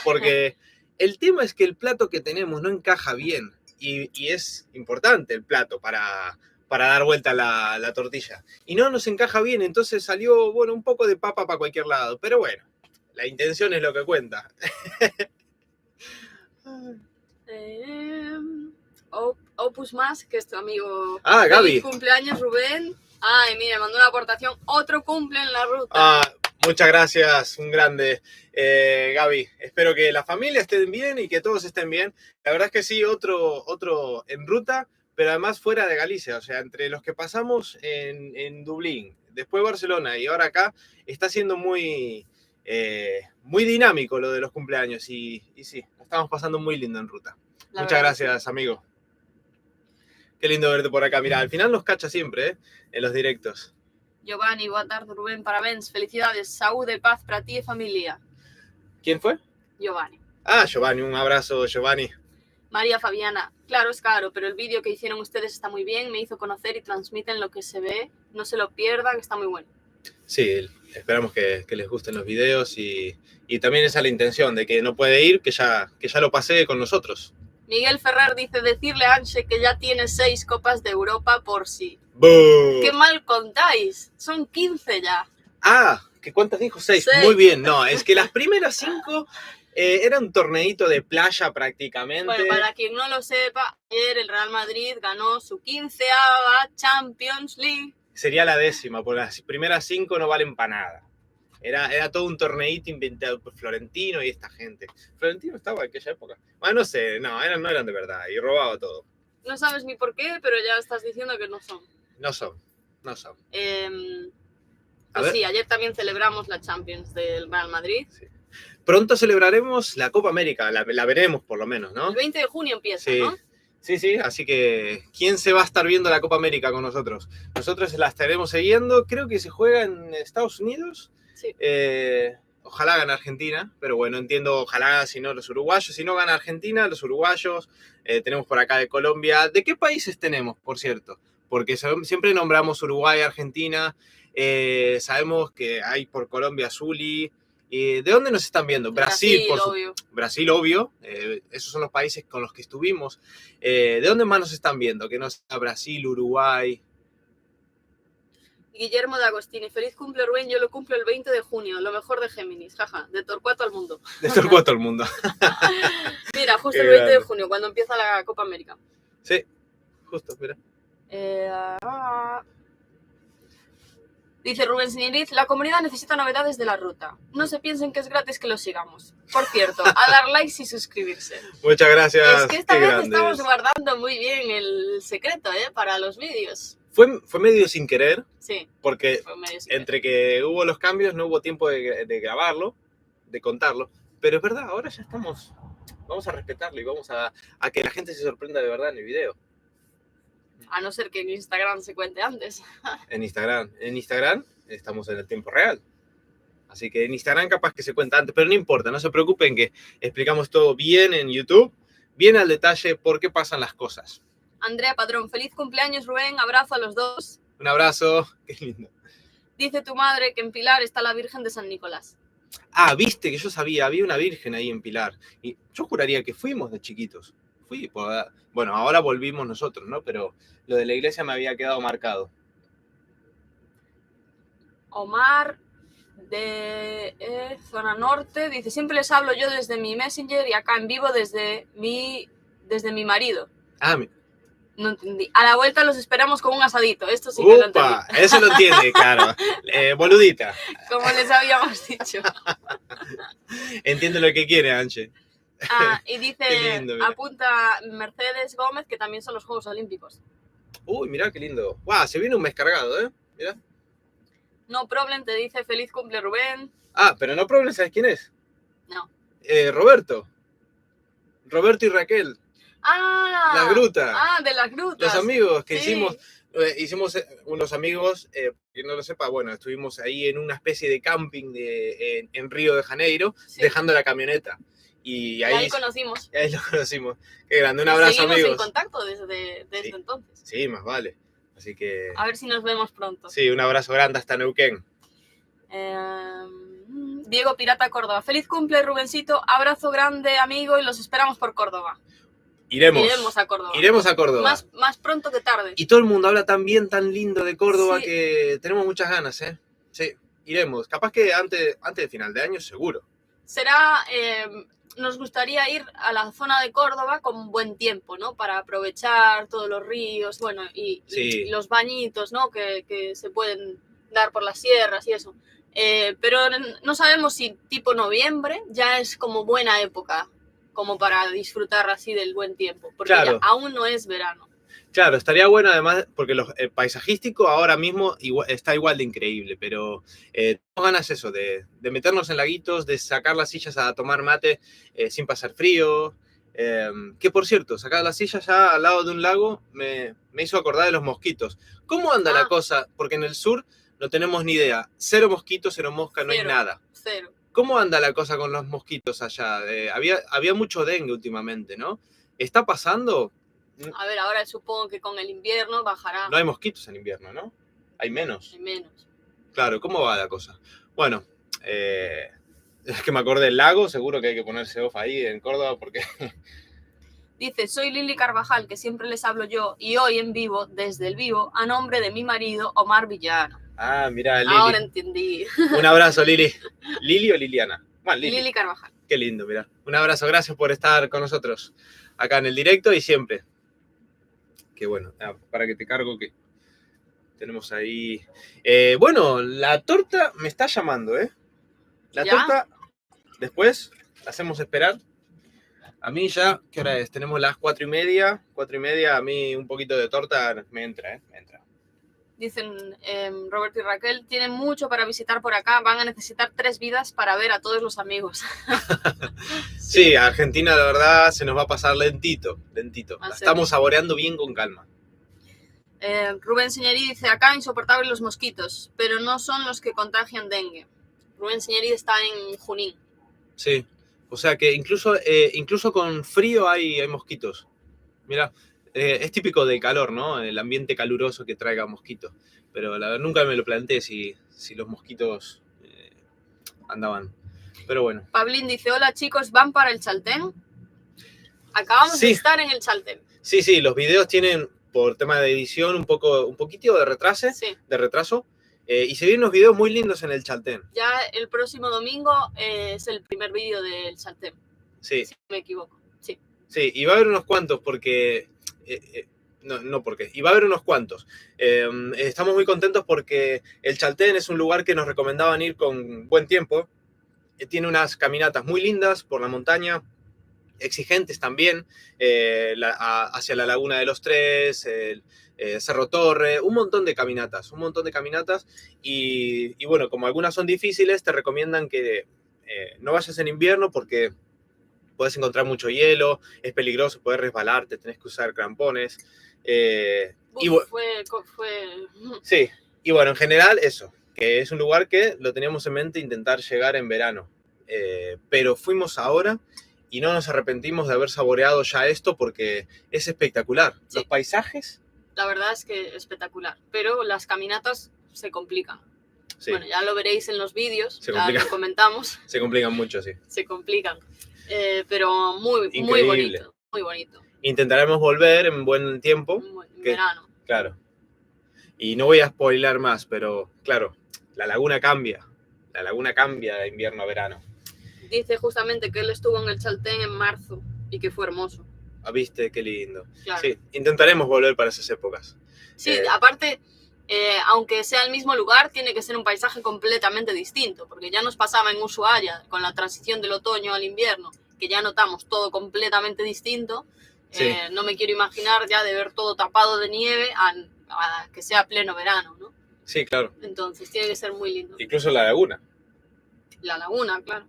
B: Porque el tema es que el plato que tenemos no encaja bien. Y es importante el plato para dar vuelta la tortilla. Y no nos encaja bien, entonces salió, bueno, un poco de papa para cualquier lado. Pero bueno, la intención es lo que cuenta.
A: Opus Más, que es tu amigo.
B: Gaby.
A: Feliz cumpleaños, Rubén. Ay, mira, mandó una aportación. Otro cumple en la ruta.
B: Muchas gracias, un grande. Gaby, espero que la familia estén bien y que todos estén bien. La verdad es que sí, otro en ruta, pero además fuera de Galicia, o sea, entre los que pasamos en Dublín, después Barcelona y ahora acá, está siendo muy dinámico lo de los cumpleaños y sí, lo estamos pasando muy lindo en ruta. Muchas gracias, amigo. Qué lindo verte por acá. Mira, al final nos cacha siempre, en los directos.
A: Giovanni, boa tarde, Rubén, parabéns, felicidades, saúde e paz para ti e familia.
B: ¿Quién fue?
A: Giovanni.
B: Giovanni, un abrazo, Giovanni.
A: María Fabiana, claro, es caro, pero el vídeo que hicieron ustedes está muy bien, me hizo conocer y transmiten lo que se ve, no se lo pierdan, está muy bueno.
B: Sí, esperamos que les gusten los videos y también esa es la intención, de que no puede ir, que ya lo pasé con nosotros.
A: Miguel Ferrer dice, decirle a Anche que ya tiene 6 Copas de Europa por sí.
B: ¡Boo!
A: ¡Qué mal contáis! Son 15 ya.
B: ¿Que cuántas dijo? 6. Muy bien, no, es que las primeras 5 era un torneito de playa prácticamente.
A: Bueno, para quien no lo sepa, ayer el Real Madrid ganó su 15ª Champions League.
B: Sería la 10ª, porque las primeras 5 no valen para nada. Era todo un torneito inventado por Florentino y esta gente. Florentino estaba en aquella época. Bueno, no sé, no eran de verdad y robaba todo.
A: No sabes ni por qué, pero ya estás diciendo que no son.
B: No son.
A: Pues sí, ayer también celebramos la Champions del Real Madrid.
B: Sí. Pronto celebraremos la Copa América, la veremos por lo menos, ¿no?
A: El 20 de junio empieza,
B: sí.
A: ¿no?
B: Sí, así que ¿quién se va a estar viendo la Copa América con nosotros? Nosotros la estaremos siguiendo, creo que se juega en Estados Unidos.
A: Sí.
B: Ojalá gane Argentina, pero bueno, entiendo, ojalá si no los uruguayos, si no gana Argentina, los uruguayos, tenemos por acá de Colombia. ¿De qué países tenemos, por cierto? Porque siempre nombramos Uruguay, Argentina, sabemos que hay por Colombia Zuli. ¿De dónde nos están viendo? Brasil,
A: obvio.
B: Brasil, obvio. Esos son los países con los que estuvimos. ¿De dónde más nos están viendo? Que no sea Brasil, Uruguay.
A: Guillermo de Agostini, feliz cumple, Rubén, yo lo cumplo el 20 de junio, lo mejor de Géminis, jaja, de Torcuato al mundo.
B: De Torcuato al mundo.
A: Mira, justo el 20 de junio, cuando empieza la Copa América.
B: Sí, justo, mira.
A: Dice Rubén Siniriz, la comunidad necesita novedades de la ruta. No se piensen que es gratis que lo sigamos. Por cierto, a dar likes y suscribirse.
B: Muchas gracias.
A: Es que esta vez estamos guardando muy bien el secreto, para los vídeos.
B: Fue medio sin querer.
A: Sí.
B: Porque entre que hubo los cambios no hubo tiempo de grabarlo, de contarlo. Pero es verdad, ahora ya estamos. Vamos a respetarlo y vamos a que la gente se sorprenda de verdad en el video.
A: A no ser que en Instagram se cuente antes.
B: En Instagram estamos en el tiempo real. Así que en Instagram capaz que se cuenta antes, pero no importa, no se preocupen que explicamos todo bien en YouTube, bien al detalle por qué pasan las cosas.
A: Andrea Padrón, feliz cumpleaños Rubén, abrazo a los dos.
B: Un abrazo, qué lindo.
A: Dice tu madre que en Pilar está la Virgen de San Nicolás.
B: Ah, viste que yo sabía, había una virgen ahí en Pilar. Y yo juraría que fuimos de chiquitos. Bueno, ahora volvimos nosotros, ¿no? Pero lo de la iglesia me había quedado marcado.
A: Omar de Zona Norte dice, siempre les hablo yo desde mi Messenger y acá en vivo desde mi marido.
B: Ah,
A: no entendí. A la vuelta los esperamos con un asadito. Esto sí que lo entendí.
B: Eso lo entiende, claro. Boludita.
A: Como les habíamos dicho.
B: Entiendo lo que quiere, Anche.
A: Y dice,
B: Qué lindo,
A: apunta Mercedes Gómez, que también son los Juegos Olímpicos.
B: Uy, mirá qué lindo. Guau, se viene un mes cargado, ¿eh? Mirá.
A: No Problem te dice, feliz cumple Rubén.
B: Ah, pero No Problem, ¿sabes quién es?
A: No.
B: Roberto. Roberto y Raquel.
A: Ah,
B: La gruta.
A: Ah, de las grutas.
B: Los amigos que
A: sí.
B: hicimos unos amigos, que no lo sepa, bueno, estuvimos ahí en una especie de camping en Río de Janeiro, sí, dejando la camioneta. Y ahí conocimos. Y ahí lo conocimos. Qué grande, un abrazo,
A: seguimos
B: amigos.
A: En contacto desde entonces.
B: Sí, más vale. Así que...
A: A ver si nos vemos pronto.
B: Sí, un abrazo grande hasta Neuquén.
A: Diego Pirata Córdoba. Feliz cumple, Rubencito. Abrazo grande, amigo, y los esperamos por Córdoba. Iremos a Córdoba.
B: Iremos a Córdoba.
A: Más pronto que tarde.
B: Y todo el mundo habla tan bien, tan lindo de Córdoba, sí, que tenemos muchas ganas, ¿eh? Sí, iremos. Capaz que antes de final de año, seguro.
A: Será... nos gustaría ir a la zona de Córdoba con buen tiempo, ¿no? Para aprovechar todos los ríos, bueno, y los bañitos, ¿no? Que se pueden dar por las sierras y eso. Pero no sabemos si tipo noviembre ya es como buena época, como para disfrutar así del buen tiempo, porque claro, ya aún no es verano.
B: Claro, estaría bueno además, porque el paisajístico ahora mismo está igual de increíble, pero tengo ganas eso, de meternos en laguitos, de sacar las sillas a tomar mate sin pasar frío. Que por cierto, sacar las sillas ya al lado de un lago me hizo acordar de los mosquitos. ¿Cómo anda la cosa? Porque en el sur no tenemos ni idea. Cero mosquitos, cero mosca, no hay nada.
A: Cero.
B: ¿Cómo anda la cosa con los mosquitos allá? Había mucho dengue últimamente, ¿no? ¿Está pasando?
A: A ver, ahora supongo que con el invierno bajará.
B: No hay mosquitos en invierno, ¿no? Hay menos.
A: Hay menos.
B: Claro, ¿cómo va la cosa? Bueno, es que me acordé del lago, seguro que hay que ponerse off ahí en Córdoba porque...
A: Dice, soy Lili Carvajal, que siempre les hablo yo, y hoy en vivo, desde el vivo, a nombre de mi marido, Omar Villano.
B: Ah, mira, Lili.
A: Ahora entendí.
B: Un abrazo, Lili. ¿Lili o Liliana? Bueno,
A: Lili Carvajal.
B: Qué lindo, mira. Un abrazo, gracias por estar con nosotros acá en el directo y siempre. Qué bueno, para que te cargo que tenemos ahí... bueno, la torta me está llamando, ¿eh? La torta, después, la hacemos esperar. A mí ya, ¿qué hora es? Tenemos las 4:30. 4:30, a mí un poquito de torta me entra, ¿eh? Me entra.
A: Dicen Roberto y Raquel, tienen mucho para visitar por acá, van a necesitar 3 vidas para ver a todos los amigos.
B: Sí, a Argentina la verdad se nos va a pasar lentito. La estamos saboreando bien con calma.
A: Rubén Señerí dice, acá insoportables los mosquitos, pero no son los que contagian dengue. Rubén Señerí está en Junín.
B: Sí, o sea que incluso con frío hay mosquitos. Mira. Es típico del calor, ¿no? El ambiente caluroso que traiga mosquitos. Pero la verdad, nunca me lo planteé si los mosquitos andaban. Pero bueno.
A: Pablín dice, hola chicos, ¿van para el Chaltén? Acabamos de estar en el Chaltén.
B: Sí, los videos tienen, por tema de edición, un poquitito de retraso. Sí. Y se vienen unos videos muy lindos en el Chaltén.
A: Ya el próximo domingo es el primer vídeo del Chaltén.
B: Sí.
A: Si no me equivoco. Sí.
B: Sí, y va a haber unos cuantos porque... y va a haber unos cuantos. Estamos muy contentos porque el Chaltén es un lugar que nos recomendaban ir con buen tiempo. Tiene unas caminatas muy lindas por la montaña, exigentes también, hacia la Laguna de los Tres, Cerro Torre, un montón de caminatas. Y bueno, como algunas son difíciles, te recomiendan que no vayas en invierno porque puedes encontrar mucho hielo, es peligroso, puedes resbalarte, tenés que usar crampones. Sí, y bueno, en general eso, que es un lugar que lo teníamos en mente intentar llegar en verano. Pero fuimos ahora y no nos arrepentimos de haber saboreado ya esto porque es espectacular. Sí. Los paisajes...
A: La verdad es que espectacular, pero las caminatas se complican.
B: Sí,
A: Bueno, ya lo veréis en los vídeos,
B: Se
A: ya
B: complica.
A: lo comentamos,
B: se complican mucho, sí.
A: se complican. Pero muy
B: Increíble.
A: bonito, muy bonito.
B: Intentaremos volver en buen tiempo.
A: En
B: que-
A: verano.
B: Claro. Y no voy a spoilar más, pero claro, la laguna cambia. La laguna cambia de invierno a verano.
A: Dice justamente que él estuvo en el Chaltén en marzo y que fue hermoso.
B: Ah, ¿viste? Qué lindo.
A: Claro.
B: Sí, intentaremos volver para esas épocas.
A: Sí, aparte, aunque sea el mismo lugar, tiene que ser un paisaje completamente distinto, porque ya nos pasaba en Ushuaia con la transición del otoño al invierno, que ya notamos todo completamente distinto.
B: Sí.
A: No me quiero imaginar ya de ver todo tapado de nieve a que sea pleno verano, ¿no?
B: Sí, claro.
A: Entonces tiene que ser muy lindo.
B: Incluso la laguna.
A: La laguna, claro.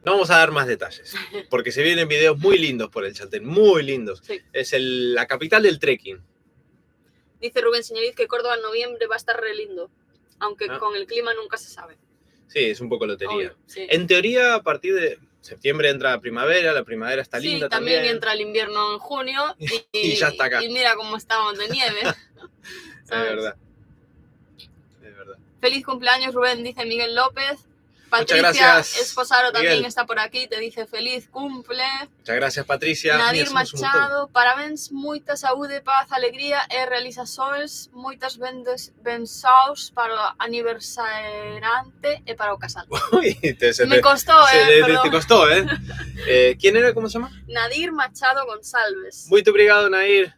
B: No vamos a dar más detalles, porque se vienen videos muy lindos por el Chaltén, muy lindos.
A: Sí.
B: Es la capital del trekking.
A: Dice Rubén Señoriz que Córdoba en noviembre va a estar re lindo, aunque
B: Ah.
A: con el clima nunca se sabe.
B: Sí, es un poco lotería.
A: Obvio, sí.
B: En teoría, a partir de septiembre entra la primavera está
A: Sí,
B: linda
A: también
B: también.
A: entra el invierno en junio
B: Y ya está acá.
A: Y mira cómo estamos de nieve.
B: Es
A: ¿sabes?
B: verdad. Es verdad.
A: Feliz cumpleaños, Rubén, dice Miguel López.
B: Muchas
A: Patricia
B: gracias,
A: Esposaro también
B: Miguel.
A: está por aquí, te dice feliz cumple.
B: Muchas gracias, Patricia.
A: Nadir
B: Mira, somos un montón.
A: Machado, parabéns, muita saúde, paz, alegría e realizações, muitas bensaus para o aniversariante e para o casal.
B: Uy,
A: Me costó,
B: te
A: perdón.
B: costó, ¿eh? ¿Quién era? ¿Cómo se llama?
A: Nadir Machado Gonçalves.
B: Muito obrigado, Nair.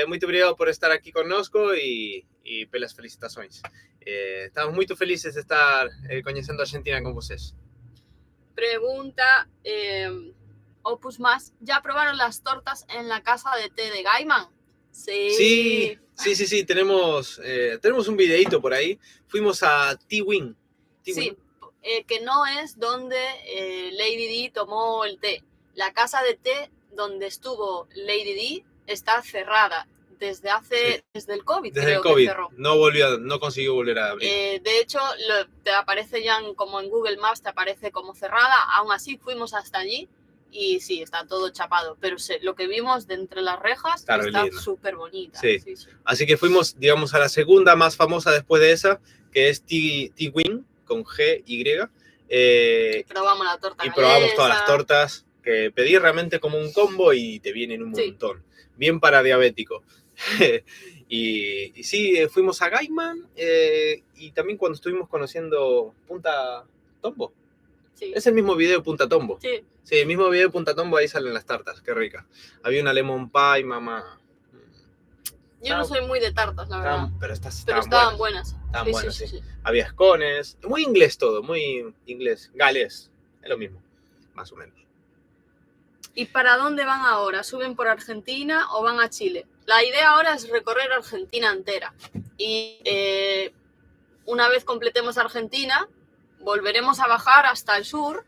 B: Muito obrigado por estar aquí conosco e pelas felicitações. Estamos muito felizes de estar conhecendo a Argentina con vocês.
A: Pregunta Opus Más, ¿ya probaron las tortas en la casa de té de Gaiman? Sí.
B: Sí. Tenemos un videíto por ahí. Fuimos a T-Wing.
A: Sí, que no es donde Lady Di tomó el té. La casa de té donde estuvo Lady Di está cerrada desde el COVID.
B: Desde
A: creo
B: el COVID.
A: que cerró.
B: No consiguió volver a abrir.
A: De hecho, te aparece ya como en Google Maps, te aparece como cerrada. Aún así, fuimos hasta allí y sí, está todo chapado. Pero lo que vimos de entre las rejas está súper bonita.
B: Sí. Así que fuimos, digamos, a la segunda más famosa después de esa, que es T-Wing, con G-Y.
A: Probamos la torta.
B: Y probamos todas las tortas, que pedí realmente como un combo y te vienen un montón. Bien para diabético. y sí, fuimos a Gaiman y también cuando estuvimos conociendo Punta Tombo.
A: Sí.
B: Es el mismo video de Punta Tombo.
A: Sí.
B: Sí, el mismo video de Punta Tombo, ahí salen las tartas, qué rica. Había una lemon pie, mamá.
A: Yo no soy muy de tartas, la verdad.
B: Pero
A: estaban buenas.
B: Estaban buenas, sí. Había escones, muy inglés todo, muy inglés, galés, es lo mismo, más o menos.
A: ¿Y para dónde van ahora? ¿Suben por Argentina o van a Chile? La idea ahora es recorrer Argentina entera. Y una vez completemos Argentina, volveremos a bajar hasta el sur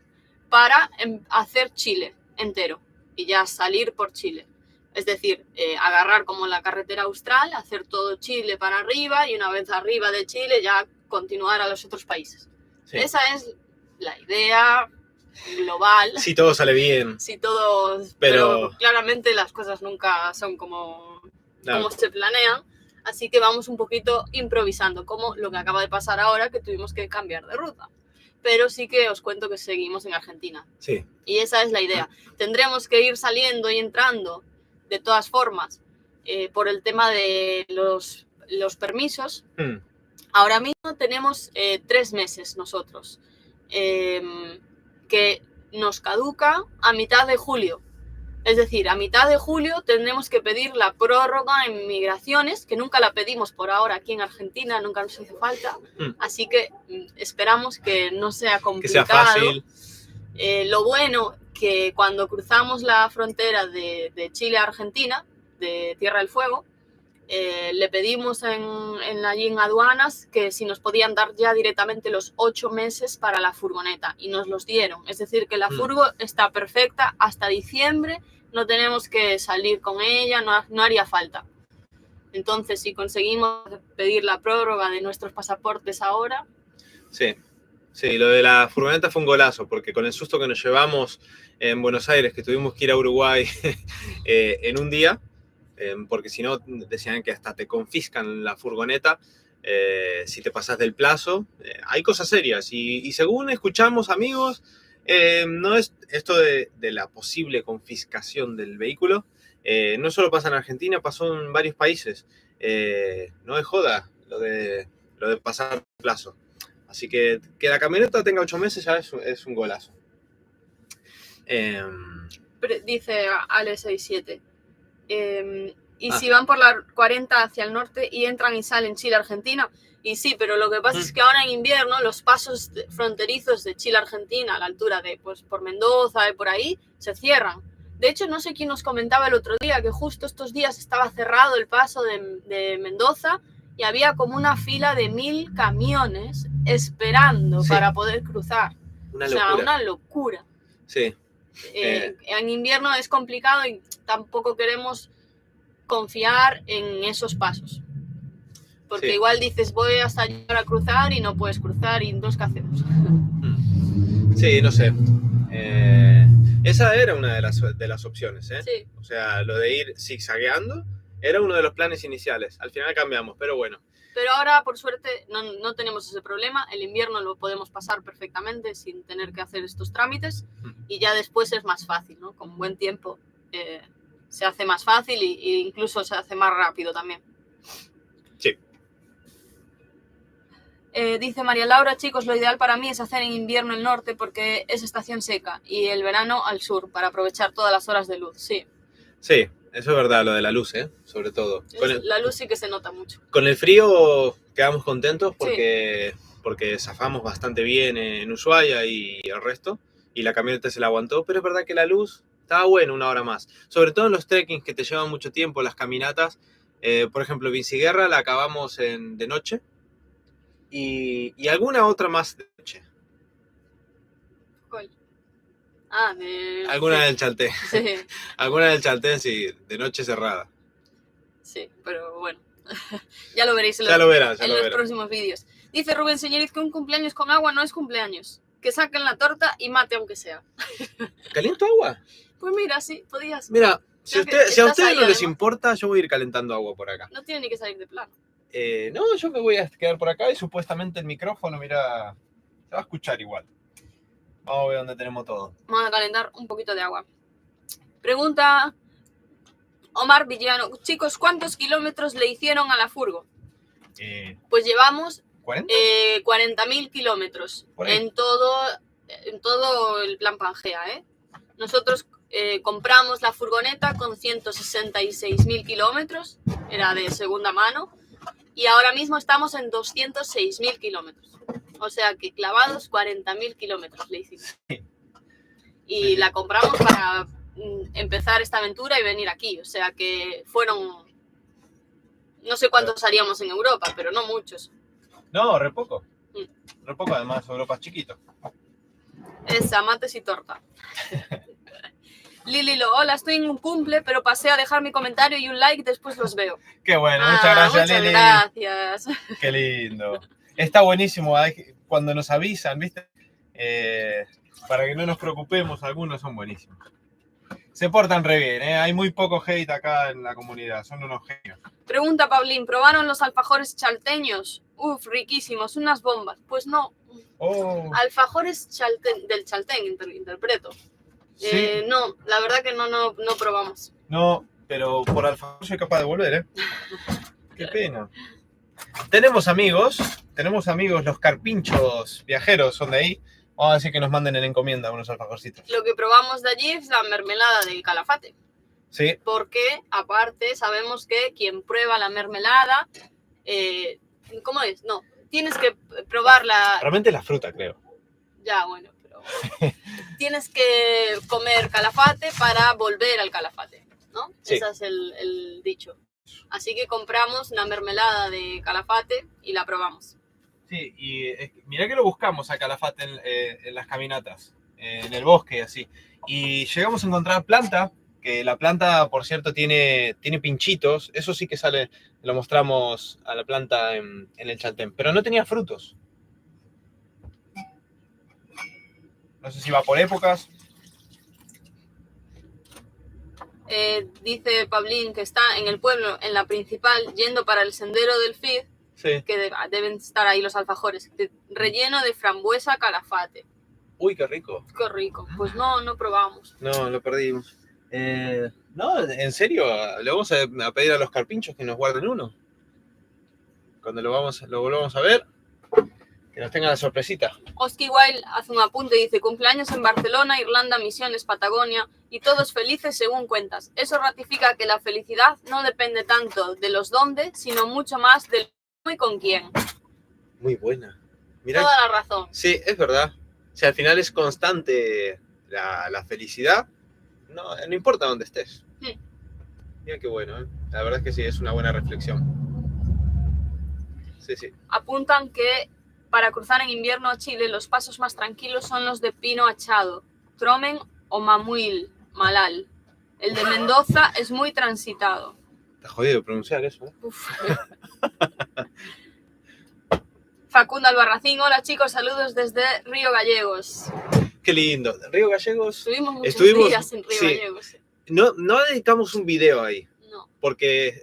A: para hacer Chile entero y ya salir por Chile. Es decir, agarrar como la carretera austral, hacer todo Chile para arriba y una vez arriba de Chile ya continuar a los otros países. Sí. Esa es la idea global.
B: Si todo sale bien.
A: Si todo, pero claramente las cosas nunca son como se planean. Así que vamos un poquito improvisando, como lo que acaba de pasar ahora, que tuvimos que cambiar de ruta. Pero sí que os cuento que seguimos en Argentina.
B: Sí.
A: Y esa es la idea. Tendremos que ir saliendo y entrando, de todas formas, por el tema de los permisos. Ahora mismo tenemos 3 meses nosotros, que nos caduca a mitad de julio. Es decir, a mitad de julio tendremos que pedir la prórroga en migraciones, que nunca la pedimos por ahora aquí en Argentina, nunca nos hizo falta. Así que esperamos que no sea complicado.
B: Que sea fácil.
A: Lo bueno que cuando cruzamos la frontera de Chile a Argentina, de Tierra del Fuego, le pedimos allí en aduanas que si nos podían dar ya directamente los 8 meses para la furgoneta y nos los dieron. Es decir, que la furgo está perfecta hasta diciembre, no tenemos que salir con ella, no haría falta. Entonces, si conseguimos pedir la prórroga de nuestros pasaportes ahora...
B: Sí, lo de la furgoneta fue un golazo, porque con el susto que nos llevamos en Buenos Aires, que tuvimos que ir a Uruguay en un día, porque si no decían que hasta te confiscan la furgoneta, si te pasas del plazo, hay cosas serias. Y según escuchamos, amigos, no es esto de la posible confiscación del vehículo. No solo pasa en Argentina, pasó en varios países. No es joda lo de pasar el plazo. Así que la camioneta tenga 8 meses ya es un golazo.
A: Dice Ale67. Y si van por la 40 hacia el norte y entran y salen Chile-Argentina. Y sí, pero lo que pasa es que ahora en invierno los pasos fronterizos de Chile-Argentina a la altura de, pues, por Mendoza y por ahí, se cierran. De hecho, no sé quién nos comentaba el otro día que justo estos días estaba cerrado el paso de Mendoza y había como una fila de 1000 camiones esperando para poder cruzar.
B: Una locura.
A: O sea, una locura.
B: Sí.
A: En invierno es complicado y tampoco queremos confiar en esos pasos. Porque igual dices, voy hasta llegar a cruzar y no puedes cruzar y entonces, ¿qué hacemos?
B: Sí, no sé. Esa era una de las opciones, ¿eh?
A: Sí.
B: O sea, lo de ir zigzagueando era uno de los planes iniciales. Al final cambiamos, pero bueno.
A: Pero ahora, por suerte, no tenemos ese problema. El invierno lo podemos pasar perfectamente sin tener que hacer estos trámites y ya después es más fácil, ¿no? Con buen tiempo se hace más fácil e incluso se hace más rápido también.
B: Sí.
A: Dice María Laura, chicos, lo ideal para mí es hacer en invierno el norte porque es estación seca y el verano al sur para aprovechar todas las horas de luz, sí.
B: Sí, eso es verdad, lo de la luz, sobre todo.
A: La luz sí que se nota mucho.
B: Con el frío quedamos contentos porque zafamos bastante bien en Ushuaia y el resto, y la camioneta se la aguantó, pero es verdad que la luz estaba buena una hora más. Sobre todo en los trekkings que te llevan mucho tiempo, las caminatas. Por ejemplo, Vinciguerra la acabamos de noche y alguna otra más de noche.
A: ¿Cuál?
B: Alguna del Chaltén.
A: Sí.
B: Alguna del Chaltén, sí, de noche cerrada.
A: Sí, pero bueno. Ya lo veréis en los próximos vídeos. Dice Rubén Señoriz que un cumpleaños con agua no es cumpleaños. Que saquen la torta y mate aunque sea.
B: ¿Caliento agua?
A: Pues mira, sí, podías.
B: Mira, si a ustedes no les importa, yo voy a ir calentando agua por acá.
A: No tiene ni que salir de plano.
B: No, yo me voy a quedar por acá y supuestamente el micrófono, mira, se va a escuchar igual. Vamos a ver dónde tenemos todo.
A: Vamos a calentar un poquito de agua. Pregunta Omar Villano. Chicos, ¿cuántos kilómetros le hicieron a la furgo? Pues llevamos 40.000 kilómetros en todo el plan Pangea, ¿eh? Nosotros compramos la furgoneta con 166.000 kilómetros, era de segunda mano, y ahora mismo estamos en 206.000 kilómetros. O sea que clavados 40.000 kilómetros le hicimos. Y la compramos para empezar esta aventura y venir aquí. O sea que fueron... No sé cuántos haríamos en Europa, pero no muchos.
B: No, re poco. Re poco, además, Europa es chiquito.
A: Esa, mates y torta. Lililo, hola, estoy en un cumple, pero pasé a dejar mi comentario y un like, después los veo.
B: Qué bueno, muchas gracias, Lili.
A: Muchas gracias.
B: Qué lindo. Está buenísimo cuando nos avisan, ¿viste? Para que no nos preocupemos, algunos son buenísimos. Se portan re bien, ¿eh? Hay muy poco hate acá en la comunidad, son unos genios.
A: Pregunta Paulín, ¿probaron los alfajores chalteños? Uf, riquísimos, unas bombas. Pues no.
B: Oh.
A: Alfajores del Chaltén, interpreto. Sí. No, la verdad que no probamos.
B: No, pero por alfajor soy capaz de volver, ¿eh? Qué pena. Tenemos amigos, los carpinchos viajeros son de ahí. Vamos a decir que nos manden en encomienda unos alfajorcitos.
A: Lo que probamos de allí es la mermelada del Calafate.
B: Sí.
A: Porque, aparte, sabemos que quien prueba la mermelada... ¿cómo es? No, tienes que probarla...
B: Realmente la fruta, creo.
A: Ya, bueno, pero... tienes que comer Calafate para volver al Calafate, ¿no? Sí. Ese es el dicho. Así que compramos una mermelada de Calafate y la probamos.
B: Sí, y mirá que lo buscamos a Calafate en las caminatas, en el bosque, así. Y llegamos a encontrar planta, que la planta, por cierto, tiene pinchitos. Eso sí que sale, lo mostramos a la planta en el Chaltén. Pero no tenía frutos. No sé si va por épocas.
A: Dice Pablín que está en el pueblo, en la principal, yendo para el sendero del Fid,
B: Sí.
A: que deben estar ahí los alfajores, relleno de frambuesa calafate.
B: Uy, qué rico.
A: Qué rico. Pues no probamos.
B: No, lo perdimos. No, en serio, le vamos a pedir a los carpinchos que nos guarden uno. Cuando lo volvamos a ver, que nos tengan la sorpresita.
A: Oski Wilde hace un apunte y dice: cumpleaños en Barcelona, Irlanda, Misiones, Patagonia y todos felices según cuentas. Eso ratifica que la felicidad no depende tanto de los dónde, sino mucho más del cómo y con quién.
B: Muy buena. Mirá,
A: Toda la razón.
B: sí, es verdad. O sea, al final es constante la felicidad. No importa dónde estés.
A: Sí.
B: Mira qué bueno, ¿eh? La verdad es que sí, es una buena reflexión. Sí, sí.
A: Apuntan que para cruzar en invierno a Chile los pasos más tranquilos son los de Pino Achado, Tromen o Mamuil, Malal. El de Mendoza es muy transitado.
B: Está jodido pronunciar eso, ¿eh?
A: Uf. Facundo Albarracín, hola chicos, saludos desde Río Gallegos.
B: Qué lindo. Río Gallegos.
A: Estuvimos muchos
B: Estuvimos,
A: días en Río
B: sí.
A: Gallegos.
B: No dedicamos un video ahí,
A: No.
B: porque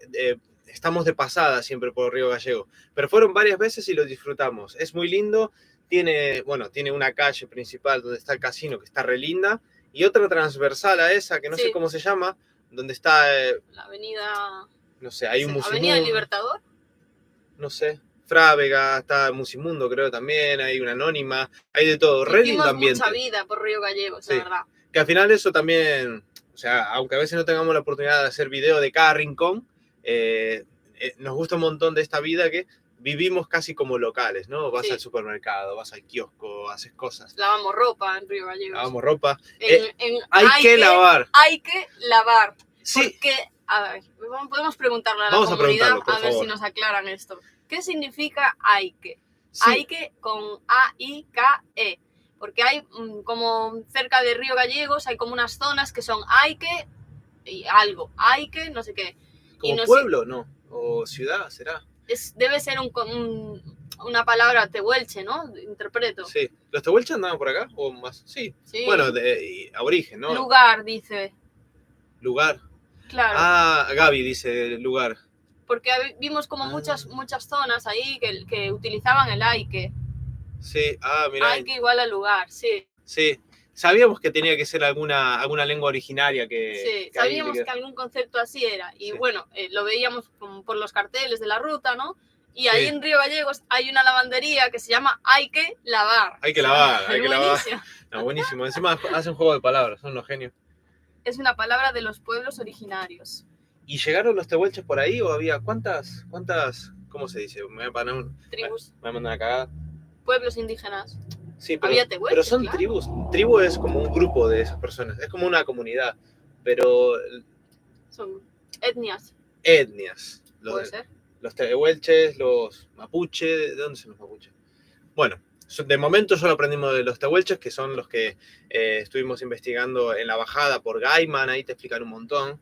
B: estamos de pasada siempre por Río Gallego, pero fueron varias veces y lo disfrutamos. Es muy lindo, tiene una calle principal donde está el casino que está re linda, y otra transversal a esa, que no
A: Sí.
B: sé cómo se llama, donde está,
A: La avenida...
B: no sé, hay un
A: Avenida del
B: Musimundo,
A: Libertador.
B: no sé, Frávega, está Musimundo creo también, hay una Anónima, hay de todo, re lindo
A: Hicimos
B: ambiente.
A: mucha vida por Río Gallegos,
B: Sí.
A: la verdad.
B: Que al final eso también, o sea, aunque a veces no tengamos la oportunidad de hacer video de cada rincón, nos gusta un montón de esta vida que vivimos casi como locales, ¿no? Vas
A: Sí.
B: al supermercado, vas al kiosco, haces cosas,
A: Lavamos ropa en Río Gallegos.
B: lavamos ropa.
A: Hay
B: que lavar.
A: Hay que lavar.
B: Sí,
A: Porque, a ver, podemos preguntarle a la
B: Vamos a
A: comunidad
B: preguntarlo, por
A: a ver
B: favor.
A: si nos aclaran esto. ¿Qué significa hay que?
B: sí,
A: Hay que con A-I-K-E. Porque hay como cerca de Río Gallegos hay como unas zonas que son hay que y algo, hay que no sé qué.
B: como
A: y no sé-
B: pueblo, ¿no? O ciudad, ¿será?
A: Debe ser una palabra tehuelche, ¿no? Interpreto.
B: Sí. ¿Los tehuelches andaban por acá? ¿O más? Sí.
A: Sí.
B: Bueno, aborigen, ¿no?
A: Lugar, dice.
B: Lugar.
A: Claro.
B: Ah, Gaby dice lugar.
A: Porque vimos como muchas zonas ahí que utilizaban el hay que.
B: Sí, mira.
A: Hay que igual al lugar, sí.
B: Sí, sabíamos que tenía que ser alguna lengua originaria que...
A: Sí,
B: que ahí
A: sabíamos
B: le
A: que algún concepto así era. Y
B: Sí.
A: bueno, lo veíamos como por los carteles de la ruta, ¿no? Y
B: Sí.
A: ahí en Río Gallegos hay una lavandería que se llama Hay que lavar.
B: Hay que lavar,
A: Es
B: hay que lavar.
A: buenísimo.
B: No, buenísimo. Encima hacen juego de palabras, son unos genios.
A: Es una palabra de los pueblos originarios.
B: ¿Y llegaron los tehuelches por ahí o había cuántas, cómo se dice? Me voy
A: Tribus,
B: a mandar una cagada.
A: pueblos indígenas.
B: Sí, pero,
A: Había tehuelches,
B: pero son
A: claro.
B: tribus. Tribu es como un grupo de esas personas, es como una comunidad, pero
A: Son etnias,
B: etnias.
A: puede ser.
B: Los tehuelches, los mapuche, ¿de dónde son los mapuches? Bueno, de momento solo aprendimos de los tehuelches, que son los que estuvimos investigando en la bajada por Gaiman, ahí te explican un montón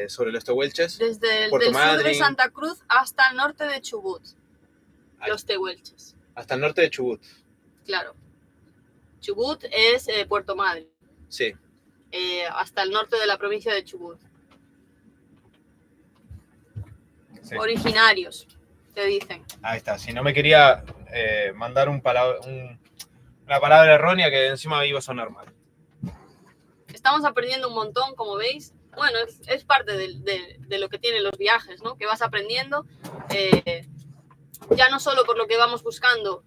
B: sobre los tehuelches.
A: Desde el
B: Puerto
A: del sur de
B: Madryn.
A: Santa Cruz hasta el norte de Chubut.
B: Ahí.
A: Los tehuelches,
B: Hasta el norte de Chubut,
A: claro. Chubut es Puerto Madryn.
B: sí.
A: Hasta el norte de la provincia de Chubut.
B: Sí.
A: Originarios, te dicen.
B: Ahí está, si no me quería mandar una palabra errónea que encima iba a sonar mal.
A: Estamos aprendiendo un montón, como veis. Bueno, es parte de lo que tienen los viajes, ¿no? Que vas aprendiendo, ya no solo por lo que vamos buscando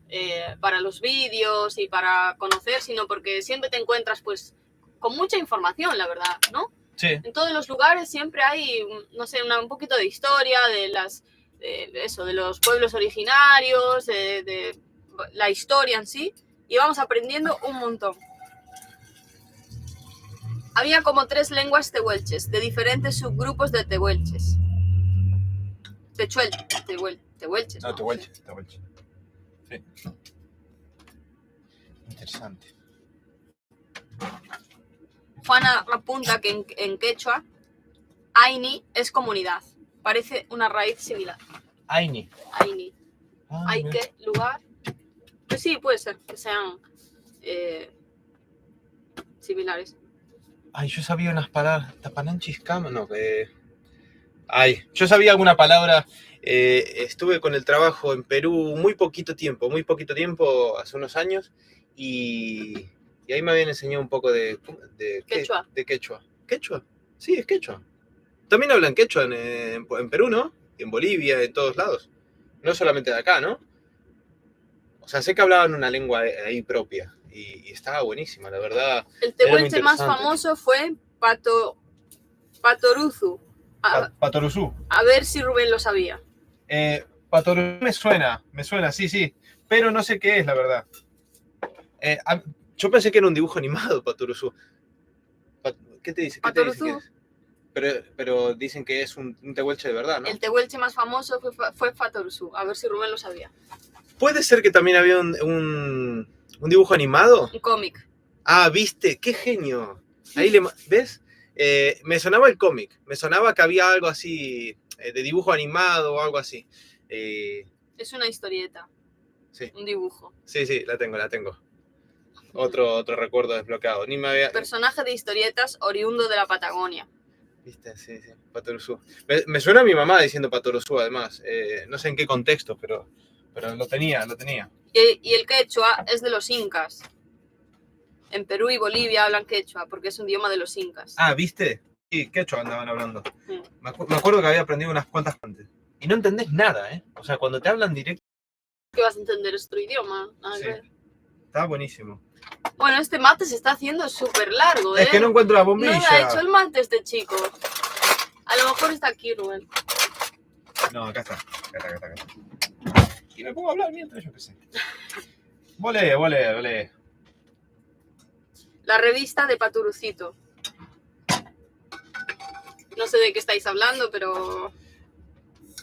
A: para los vídeos y para conocer, sino porque siempre te encuentras, pues, con mucha información, la verdad, ¿no?
B: Sí,
A: En todos los lugares siempre hay, no sé, un poquito de historia de los pueblos originarios, de la historia en sí, y vamos aprendiendo un montón. Había como 3 lenguas tehuelches, de diferentes subgrupos de tehuelches. Tehuelches.
B: no,
A: ¿no?
B: tehuelches. Sí. Interesante.
A: Juana apunta que en quechua, Aini es comunidad. Parece una raíz similar.
B: Aini.
A: Aini. Hay
B: mira.
A: que, lugar. Pues sí, puede ser que sean similares.
B: Ay, yo sabía unas palabras. Tapananchis cama, no, yo sabía alguna palabra Estuve con el trabajo en Perú muy poquito tiempo, hace unos años, y ahí me habían enseñado un poco ¿qué?
A: Quechua.
B: De quechua. ¿Quechua? Sí, es quechua. También hablan quechua en Perú, ¿no? En Bolivia, en todos lados. No solamente de acá, ¿no? O sea, sé que hablaban una lengua ahí propia y estaba buenísima, la verdad.
A: El
B: Era muy
A: tehuelche más
B: interesante.
A: famoso fue Patoruzu.
B: Patoruzú.
A: A ver si Rubén lo sabía.
B: Patoruzú me suena, sí, pero no sé qué es, la verdad. Yo pensé que era un dibujo animado, Patoruzú. ¿Qué te dice? ¿Qué te dice que
A: Patoruzú.
B: es? Pero dicen que es un tehuelche de verdad, ¿no?
A: El tehuelche más famoso fue Patoruzu. A ver si Rubén lo sabía.
B: ¿Puede ser que también había un dibujo animado?
A: Un cómic.
B: Ah, ¿viste? ¡Qué genio! Ahí ¿ves? Me sonaba el cómic. Me sonaba que había algo así, de dibujo animado o algo así.
A: Es una historieta.
B: Sí.
A: Un dibujo.
B: Sí, la tengo. Otro recuerdo desbloqueado. Ni me había...
A: Personaje de historietas oriundo de la Patagonia.
B: ¿Viste? Sí, Patoruzú. Me suena a mi mamá diciendo Patoruzú, además. No sé en qué contexto, pero lo tenía.
A: Y el quechua es de los incas. En Perú y Bolivia hablan quechua porque es un idioma de los incas.
B: Ah, ¿viste? Sí, quechua andaban hablando. Me acuerdo que había aprendido unas cuantas antes. Y no entendés nada, ¿eh? O sea, cuando te hablan directo...
A: ¿Qué vas a entender? Es otro idioma. A ver.
B: Está buenísimo.
A: Bueno, este mate se está haciendo súper largo, ¿eh?
B: Es que no encuentro la bombilla.
A: No ha hecho el mate este chico. A lo mejor está aquí, Rubén.
B: No, acá está. Y me pongo a hablar mientras, yo qué sé. Volé.
A: La revista de Paturucito. No sé de qué estáis hablando, pero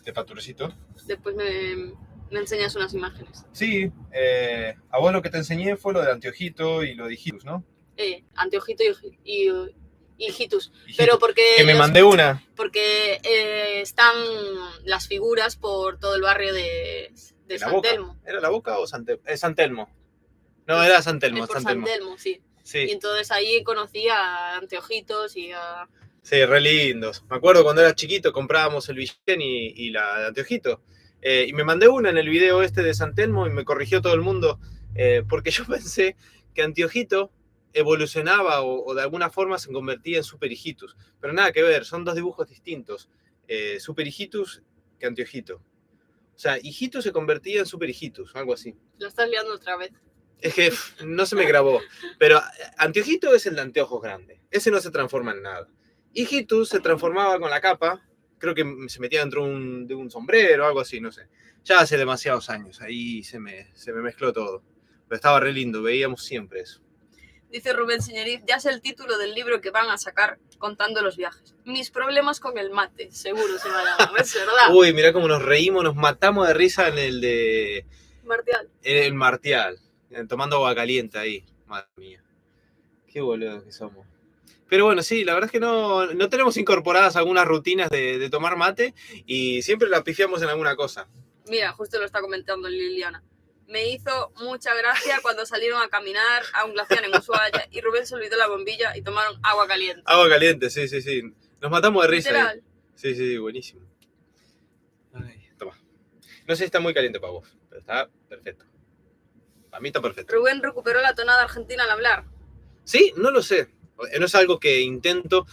B: ¿De Paturcito?
A: después me enseñas unas imágenes.
B: Sí, a vos lo que te enseñé fue lo de Anteojito y lo de Hijitus, ¿no?
A: Anteojito y Hijitus. Pero porque...
B: Que me mandé una.
A: Porque están las figuras por todo el barrio de San Telmo.
B: ¿Era La Boca o San Telmo? San Telmo. No, era San Telmo.
A: Por San Telmo, sí. Y entonces ahí conocí a Anteojitos y a...
B: Sí, re lindos. Me acuerdo cuando era chiquito comprábamos el Villén y la de Anteojito. Y me mandé una en el video este de San Telmo y me corrigió todo el mundo. Porque yo pensé que Anteojito evolucionaba o de alguna forma se convertía en Super Hijitus. Pero nada que ver, son dos dibujos distintos. Super Hijitus que Anteojito. O sea, Hijitus se convertía en Super Hijitus, algo así.
A: Lo estás liando otra vez.
B: Es que no se me grabó. Pero Anteojito es el de anteojos grande. Ese no se transforma en nada. Hijitus se transformaba con la capa. Creo que se metía dentro de un sombrero o algo así, no sé. Ya hace demasiados años. Ahí se me mezcló todo. Pero estaba re lindo, veíamos siempre eso.
A: Dice Rubén Señoriz, ya sé el título del libro que van a sacar contando los viajes. Mis problemas con el mate, seguro se va a llamar, es verdad.
B: Uy, mirá cómo nos reímos, nos matamos de risa en el de...
A: Martial.
B: En el Martial, tomando agua caliente ahí. Madre mía. Qué boludos que somos. Pero bueno, sí, la verdad es que no tenemos incorporadas algunas rutinas de tomar mate y siempre la pifiamos en alguna cosa.
A: Mira, justo lo está comentando Liliana. Me hizo mucha gracia cuando salieron a caminar a un glaciar en Ushuaia y Rubén se olvidó la bombilla y tomaron agua caliente.
B: Agua caliente, sí. Nos matamos de risa.
A: Literal.
B: Sí, buenísimo. Ay, toma. No sé si está muy caliente para vos, pero está perfecto. Para mí está perfecto.
A: Rubén recuperó la tonada argentina al hablar.
B: Sí, no lo sé. No es algo que intento.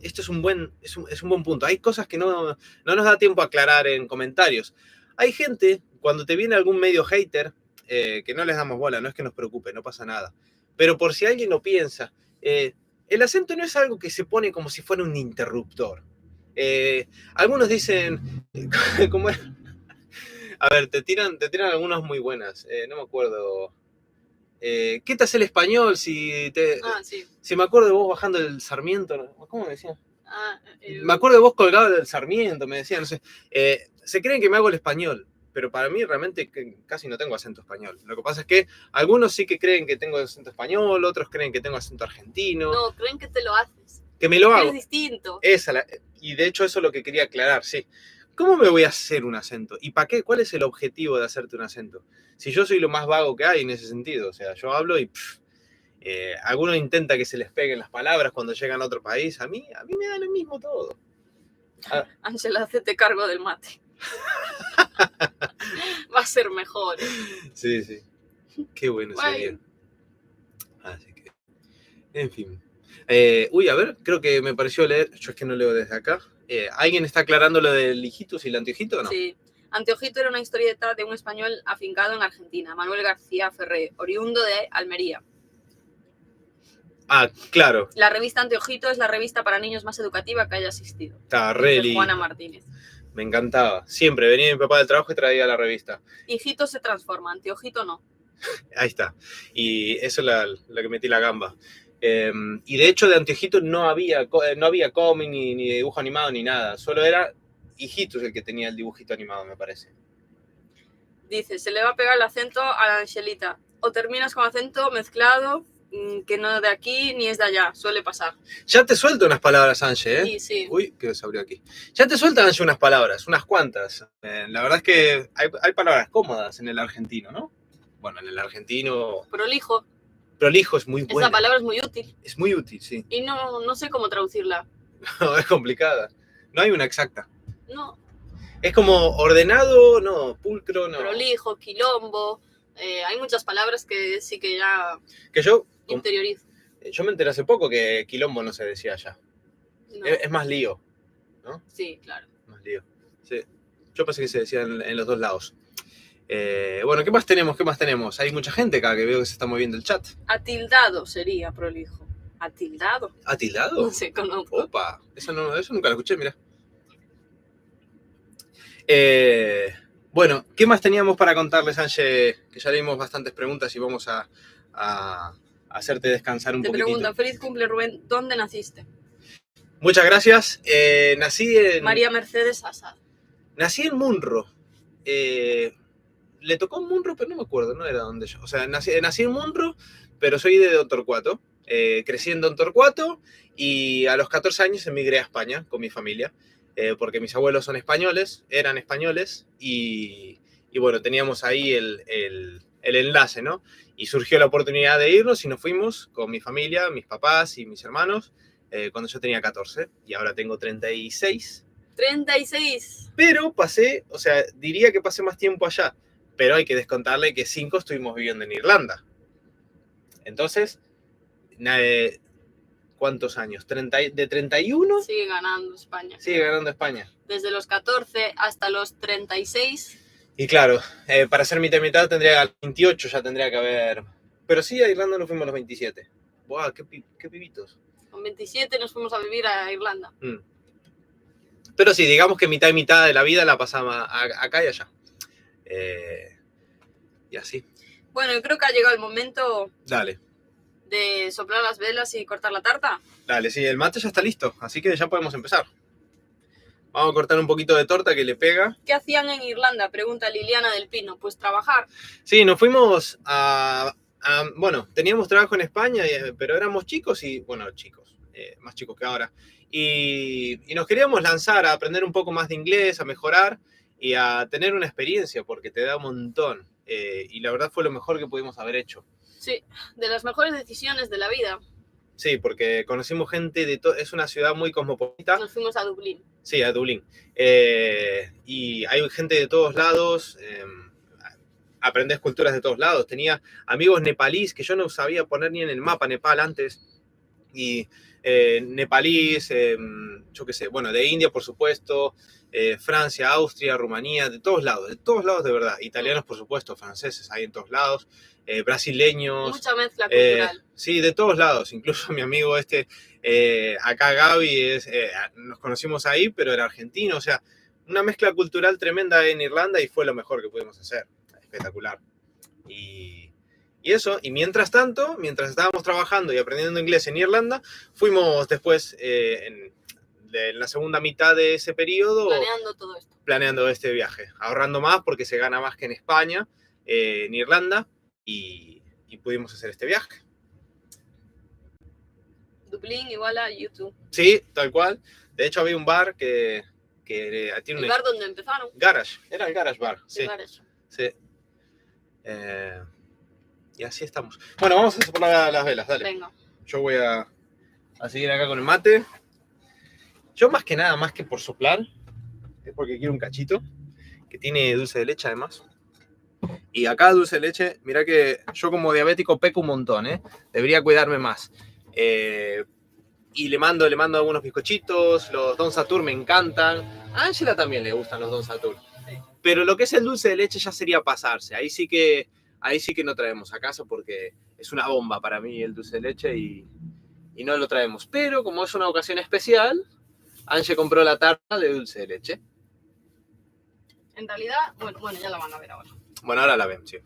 B: Esto es un buen punto. Hay cosas que no nos da tiempo a aclarar en comentarios. Hay gente, cuando te viene algún medio hater, que no les damos bola, no es que nos preocupe, no pasa nada. Pero por si alguien lo piensa, el acento no es algo que se pone como si fuera un interruptor. Algunos dicen, ¿cómo es? A ver, te tiran algunas muy buenas. No me acuerdo. ¿Qué te hace el español si te...
A: Sí.
B: Si me acuerdo de vos bajando el Sarmiento, ¿cómo me decían?
A: Me
B: acuerdo de vos colgado del Sarmiento, me decían, no sé. Se creen que me hago el español, pero para mí realmente casi no tengo acento español. Lo que pasa es que algunos sí que creen que tengo acento español, otros creen que tengo acento argentino.
A: No, creen que te lo haces.
B: Que me lo hago.
A: Es distinto.
B: Y de hecho eso es lo que quería aclarar, sí. ¿Cómo me voy a hacer un acento? ¿Y para qué? ¿Cuál es el objetivo de hacerte un acento? Si yo soy lo más vago que hay en ese sentido, o sea, yo hablo y algunos intentan que se les peguen las palabras cuando llegan a otro país. A mí me da lo mismo todo.
A: Ángela, hacete cargo del mate. Va a ser mejor.
B: Sí, sí. Qué bueno
A: Guay.
B: sería. Así que, en fin. Uy, a ver, creo que me pareció leer, yo es que no leo desde acá. ¿Alguien está aclarando lo del hijitus y el anteojito o no?
A: Sí. Anteojito era una historieta de un español afincado en Argentina, Manuel García Ferré, oriundo de Almería.
B: Ah, claro.
A: La revista Anteojito es la revista para niños más educativa que haya existido.
B: Estaba re
A: Dice Juana
B: lindo.
A: Martínez.
B: Me encantaba. Siempre venía mi papá del trabajo y traía la revista.
A: Hijito se transforma, Anteojito no.
B: Ahí está. Y eso es la que metí la gamba. Y de hecho de Anteojito no había cómic ni dibujo animado ni nada. Solo era Hijitus el que tenía el dibujito animado, me parece.
A: Dice, se le va a pegar el acento a la Angelita. O terminas con acento mezclado, que no de aquí ni es de allá. Suele pasar.
B: Ya te suelto unas palabras, Ange, ¿eh?
A: Sí, sí.
B: Uy, que se abrió aquí. Ya te sueltan, Ange, unas palabras, unas cuantas. La verdad es que hay palabras cómodas en el argentino, ¿no? Bueno, en el argentino
A: Prolijo.
B: prolijo es muy buena.
A: Esa palabra es muy útil.
B: Es muy útil, sí.
A: Y no sé cómo traducirla.
B: No, es complicada. No hay una exacta.
A: No.
B: Es como ordenado, no, pulcro, no.
A: Prolijo, quilombo. Hay muchas palabras que sí que ya
B: Que yo
A: interiorizo.
B: me enteré hace poco que quilombo no se decía allá.
A: No.
B: Es más lío, ¿no?
A: Sí, claro.
B: Más lío. Sí. Yo pensé que se decía en los dos lados. Bueno, ¿qué más tenemos? ¿Qué más tenemos? Hay mucha gente acá que veo que se está moviendo el chat.
A: Atildado sería prolijo. ¿Atildado?
B: ¿Atildado?
A: No sé, conozco.
B: Opa, eso nunca lo escuché, mira. Bueno, ¿qué más teníamos para contarles, Ange? Que ya leímos bastantes preguntas y vamos a hacerte descansar un
A: Te
B: poquitito.
A: pregunta, feliz cumple Rubén, ¿dónde naciste?
B: Muchas gracias. Nací en
A: María Mercedes Asad.
B: Nací en Munro. Le tocó Munro, pero no me acuerdo, no era donde yo. O sea, nací en Munro, pero soy de Don Torcuato. Crecí en Don Torcuato y a los 14 años emigré a España con mi familia, porque mis abuelos eran españoles y bueno, teníamos ahí el enlace, ¿no? Y surgió la oportunidad de irnos y nos fuimos con mi familia, mis papás y mis hermanos, cuando yo tenía 14 y ahora tengo 36.
A: 36.
B: Pero diría que pasé más tiempo allá, pero hay que descontarle que 5 estuvimos viviendo en Irlanda. Entonces, ¿cuántos años? ¿De 31?
A: Sigue ganando España.
B: Sigue ganando España.
A: Desde los 14 hasta los 36.
B: Y claro, para ser mitad y mitad tendría 28, ya tendría que haber... Pero sí, a Irlanda nos fuimos a los 27. ¡Buah, qué pibitos!
A: Con 27 nos fuimos a vivir a Irlanda.
B: Pero sí, digamos que mitad y mitad de la vida la pasaba acá y allá. Y así.
A: Bueno, yo creo que ha llegado el momento
B: Dale,
A: de soplar las velas y cortar la tarta.
B: dale, sí, el mate ya está listo, así que ya podemos empezar. Vamos a cortar un poquito de torta que le pega.
A: ¿Qué hacían en Irlanda? Pregunta Liliana del Pino. Pues trabajar.
B: Sí, nos fuimos bueno, teníamos trabajo en España, pero éramos chicos y, bueno, más chicos que ahora. Y nos queríamos lanzar a aprender un poco más de inglés, a mejorar y a tener una experiencia, porque te da un montón. Y la verdad fue lo mejor que pudimos haber hecho.
A: Sí, de las mejores decisiones de la vida.
B: Sí, porque conocimos gente es una ciudad muy cosmopolita.
A: Nos fuimos a Dublín.
B: Sí, a Dublín. Y hay gente de todos lados. Aprendes culturas de todos lados. Tenía amigos nepalíes que yo no sabía poner ni en el mapa Nepal antes. Y nepalíes, yo qué sé, bueno, de India, por supuesto, Francia, Austria, Rumanía, de todos lados de verdad. Italianos, por supuesto, franceses, hay en todos lados, brasileños.
A: Mucha mezcla cultural.
B: Sí, de todos lados. Incluso mi amigo acá Gaby, nos conocimos ahí, pero era argentino. O sea, una mezcla cultural tremenda en Irlanda y fue lo mejor que pudimos hacer. Espectacular. Y eso, y mientras tanto, mientras estábamos trabajando y aprendiendo inglés en Irlanda, fuimos después, en la segunda mitad de ese periodo, planeando este viaje, ahorrando más porque se gana más que en España, en Irlanda, y pudimos hacer este viaje.
A: Dublín igual a YouTube.
B: Sí, tal cual. De hecho, había un bar que tiene
A: el bar donde empezaron.
B: Garage, era el Garage Bar. Sí. Sí. Y así estamos. Bueno, vamos a soplar las velas, dale.
A: Venga.
B: Yo voy a seguir acá con el mate. Yo más que nada, más que por soplar, es porque quiero un cachito. que tiene dulce de leche además. Y acá dulce de leche, mira que yo como diabético peco un montón, ¿eh? Debería cuidarme más. Y le mando algunos bizcochitos, los Don Satur me encantan. A Ángela también le gustan los Don Satur. Pero lo que es el dulce de leche ya sería pasarse. Ahí sí que no traemos a casa porque es una bomba para mí el dulce de leche y no lo traemos. Pero como es una ocasión especial, Ángel compró la tarta de dulce de leche.
A: En realidad, bueno, ya la van a ver ahora.
B: Bueno, ahora la ven, sí.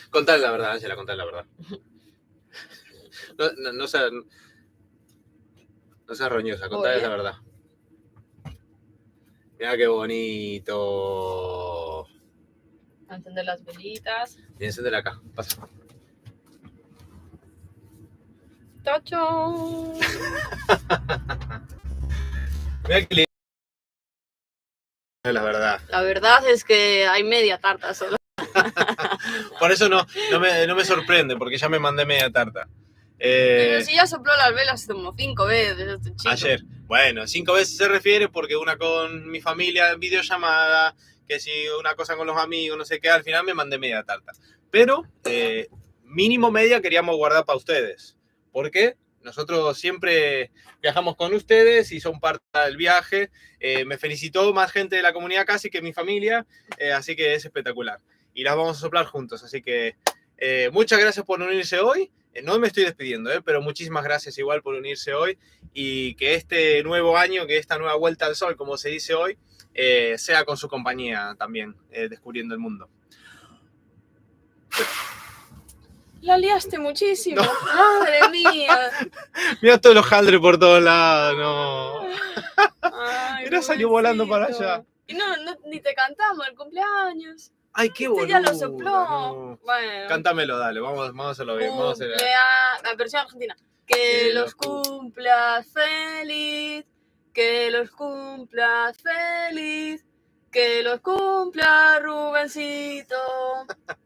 B: Contale la verdad, Ángela, contale la verdad. No seas roñosa, contale la verdad. Mira qué bonito.
A: A encender las velitas.
B: Y encender acá, pasa.
A: ¡Tacho!
B: Mira qué lindo. La verdad.
A: La verdad es que hay media tarta solo.
B: Por eso no me sorprende, porque ya me mandé media tarta.
A: Pero si ya sopló las velas como 5 veces este chico.
B: Ayer. Bueno, 5 veces se refiere porque una con mi familia en videollamada, que si una cosa con los amigos, no sé qué, al final me mandé media tarta. Pero mínimo media queríamos guardar para ustedes. Porque nosotros siempre viajamos con ustedes y son parte del viaje. Me felicitó más gente de la comunidad casi que mi familia, así que es espectacular. Y las vamos a soplar juntos, así que muchas gracias por unirse hoy. No me estoy despidiendo, pero muchísimas gracias igual por unirse hoy y que este nuevo año, que esta nueva vuelta al sol, como se dice hoy, sea con su compañía también, descubriendo el mundo.
A: La liaste muchísimo. No. Madre mía.
B: Mira todos los jaldres por todos lados, no.
A: Ay,
B: Mira, salió volando para allá.
A: Y no, ni te cantamos el cumpleaños.
B: Ay, qué boludo.
A: Ya lo sopló.
B: No.
A: Bueno.
B: Cántamelo, dale, vamos a hacerlo bien. Vamos a hacer...
A: La versión argentina. Que los cumplas feliz, que los cumplas feliz, que los cumpla Rubencito,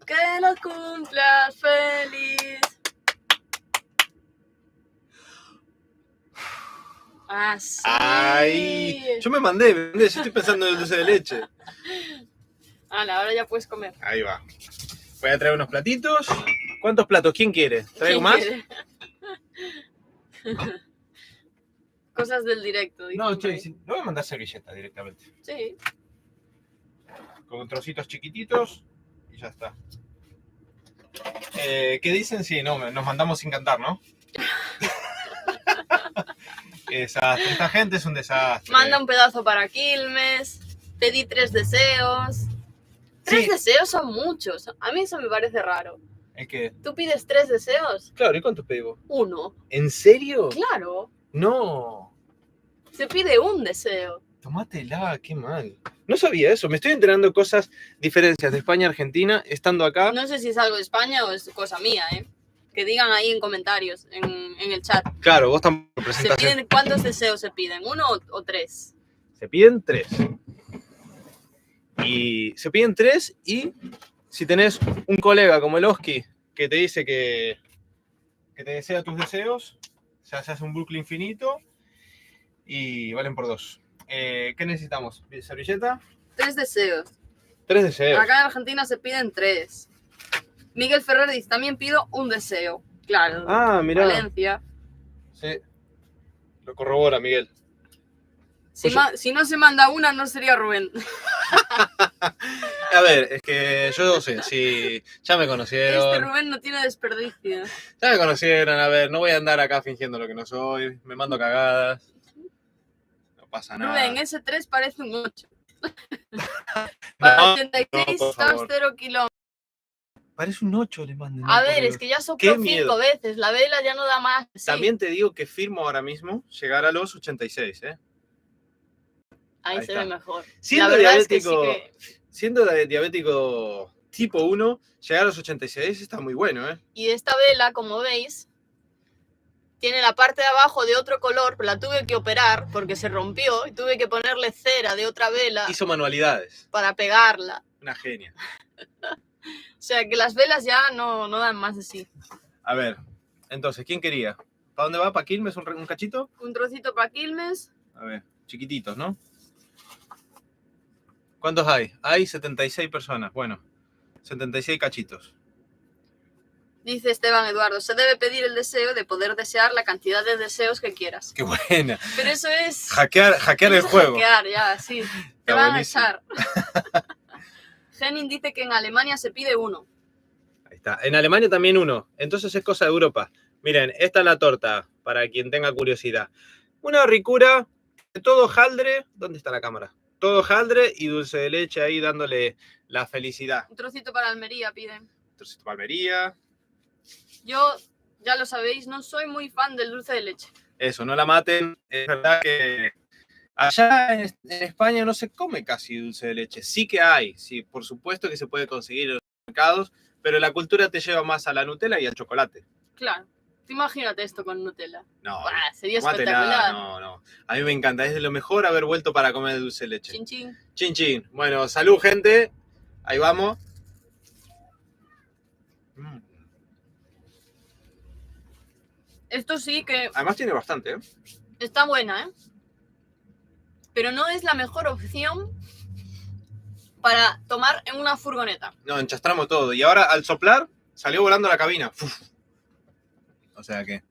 A: que los cumplas feliz. Así.
B: Ay, yo me mandé, yo estoy pensando en el dulce de leche.
A: Ahora ya puedes comer.
B: Ahí va. Voy a traer unos platitos. ¿Cuántos platos? ¿Quién quiere? ¿Traigo más?
A: Cosas del directo.
B: No, che, le voy a mandar servilleta directamente.
A: Sí.
B: Con trocitos chiquititos y ya está. ¿Qué dicen? Sí, no, nos mandamos sin cantar, ¿no? Desastre. Esta gente es un desastre.
A: Manda un pedazo para Quilmes. Pedí 3 deseos. 3 deseos son muchos. A mí eso me parece raro.
B: ¿Es que?
A: ¿Tú pides 3 deseos?
B: Claro, ¿y cuántos pedimos?
A: 1.
B: ¿En serio?
A: Claro.
B: No.
A: Se pide un deseo.
B: Tomátela, qué mal. No sabía eso, me estoy enterando cosas, diferencias de España a Argentina, estando acá.
A: No sé si es algo de España o es cosa mía, ¿eh? Que digan ahí en comentarios, en el chat.
B: Claro, vos tampoco presentaste.
A: ¿Cuántos deseos se piden? ¿1 o 3?
B: Se piden 3. Y se piden 3 y si tenés un colega como el Oski que te dice que te desea tus deseos, se hace un bucle infinito y valen por 2. ¿Qué necesitamos? ¿Servilleta?
A: 3 deseos.
B: 3 deseos.
A: Acá en Argentina se piden 3. Miguel Ferrer dice, también pido un deseo. Claro.
B: Ah, mirá.
A: Valencia.
B: Sí. Lo corrobora, Miguel.
A: Si no se manda una, no sería Rubén.
B: A ver, es que yo sé, si ya me conocieron.
A: Este Rubén no tiene desperdicio.
B: Ya me conocieron, a ver, no voy a andar acá fingiendo lo que no soy, me mando cagadas. No pasa nada.
A: Rubén, ese 3 parece un 8.
B: No,
A: Para 86,
B: por favor.
A: 0 kilómetros.
B: Parece un 8, le manden.
A: A ver, es que ya sopló 5 veces, la vela ya no da más. Sí.
B: También te digo que firmo ahora mismo llegar a los 86, ¿eh?
A: Ahí se ve mejor.
B: Siendo
A: la verdad
B: diabético,
A: es que sí que...
B: siendo diabético tipo 1, llegar a los 86 está muy bueno, ¿eh?
A: Y esta vela, como veis, tiene la parte de abajo de otro color, pero la tuve que operar porque se rompió y tuve que ponerle cera de otra vela.
B: Hizo manualidades.
A: Para pegarla.
B: Una genia.
A: O sea, que las velas ya no dan más de sí.
B: A ver, entonces, ¿quién quería? ¿Para dónde va? ¿Para Quilmes un cachito?
A: Un trocito para Quilmes.
B: A ver, chiquititos, ¿no? ¿Cuántos hay? Hay 76 personas. Bueno, 76 cachitos.
A: Dice Esteban Eduardo, se debe pedir el deseo de poder desear la cantidad de deseos que quieras.
B: ¡Qué buena!
A: Pero eso es...
B: Hackear el juego.
A: Hackear, ya, sí. Te
B: Está
A: van
B: buenísimo.
A: a echar. Henning dice que en Alemania se pide uno.
B: Ahí está. En Alemania también uno. Entonces es cosa de Europa. Miren, esta es la torta, para quien tenga curiosidad. Una ricura, todo hojaldre. ¿Dónde está la cámara? Todo hojaldre y dulce de leche ahí dándole la felicidad.
A: Un trocito para Almería piden.
B: Entonces, palmería.
A: Yo, ya lo sabéis, no soy muy fan del dulce de leche.
B: Eso, no la maten. Es verdad que allá en España no se come casi dulce de leche. Sí que hay, sí, por supuesto que se puede conseguir en los mercados, pero la cultura te lleva más a la Nutella y al chocolate.
A: Claro. Imagínate esto con Nutella.
B: No,
A: Buah, sería
B: tómatela,
A: espectacular.
B: no. A mí me encanta, es de lo mejor haber vuelto para comer dulce de leche.
A: Chin chin.
B: Chin chin. Bueno, salud, gente. Ahí vamos.
A: Esto sí que
B: Además tiene bastante, ¿eh?
A: está buena, ¿eh? Pero no es la mejor opción para tomar en una furgoneta.
B: No, enchastramos todo. Y ahora al soplar salió volando la cabina. Uf. O sea que...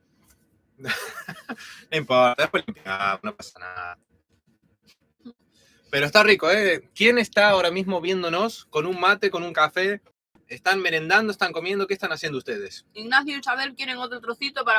B: no importa, después limpiamos, no pasa nada. Pero está rico, ¿eh? ¿Quién está ahora mismo viéndonos con un mate, con un café? ¿Están merendando, están comiendo? ¿Qué están haciendo ustedes?
A: Ignacio y Isabel quieren otro trocito para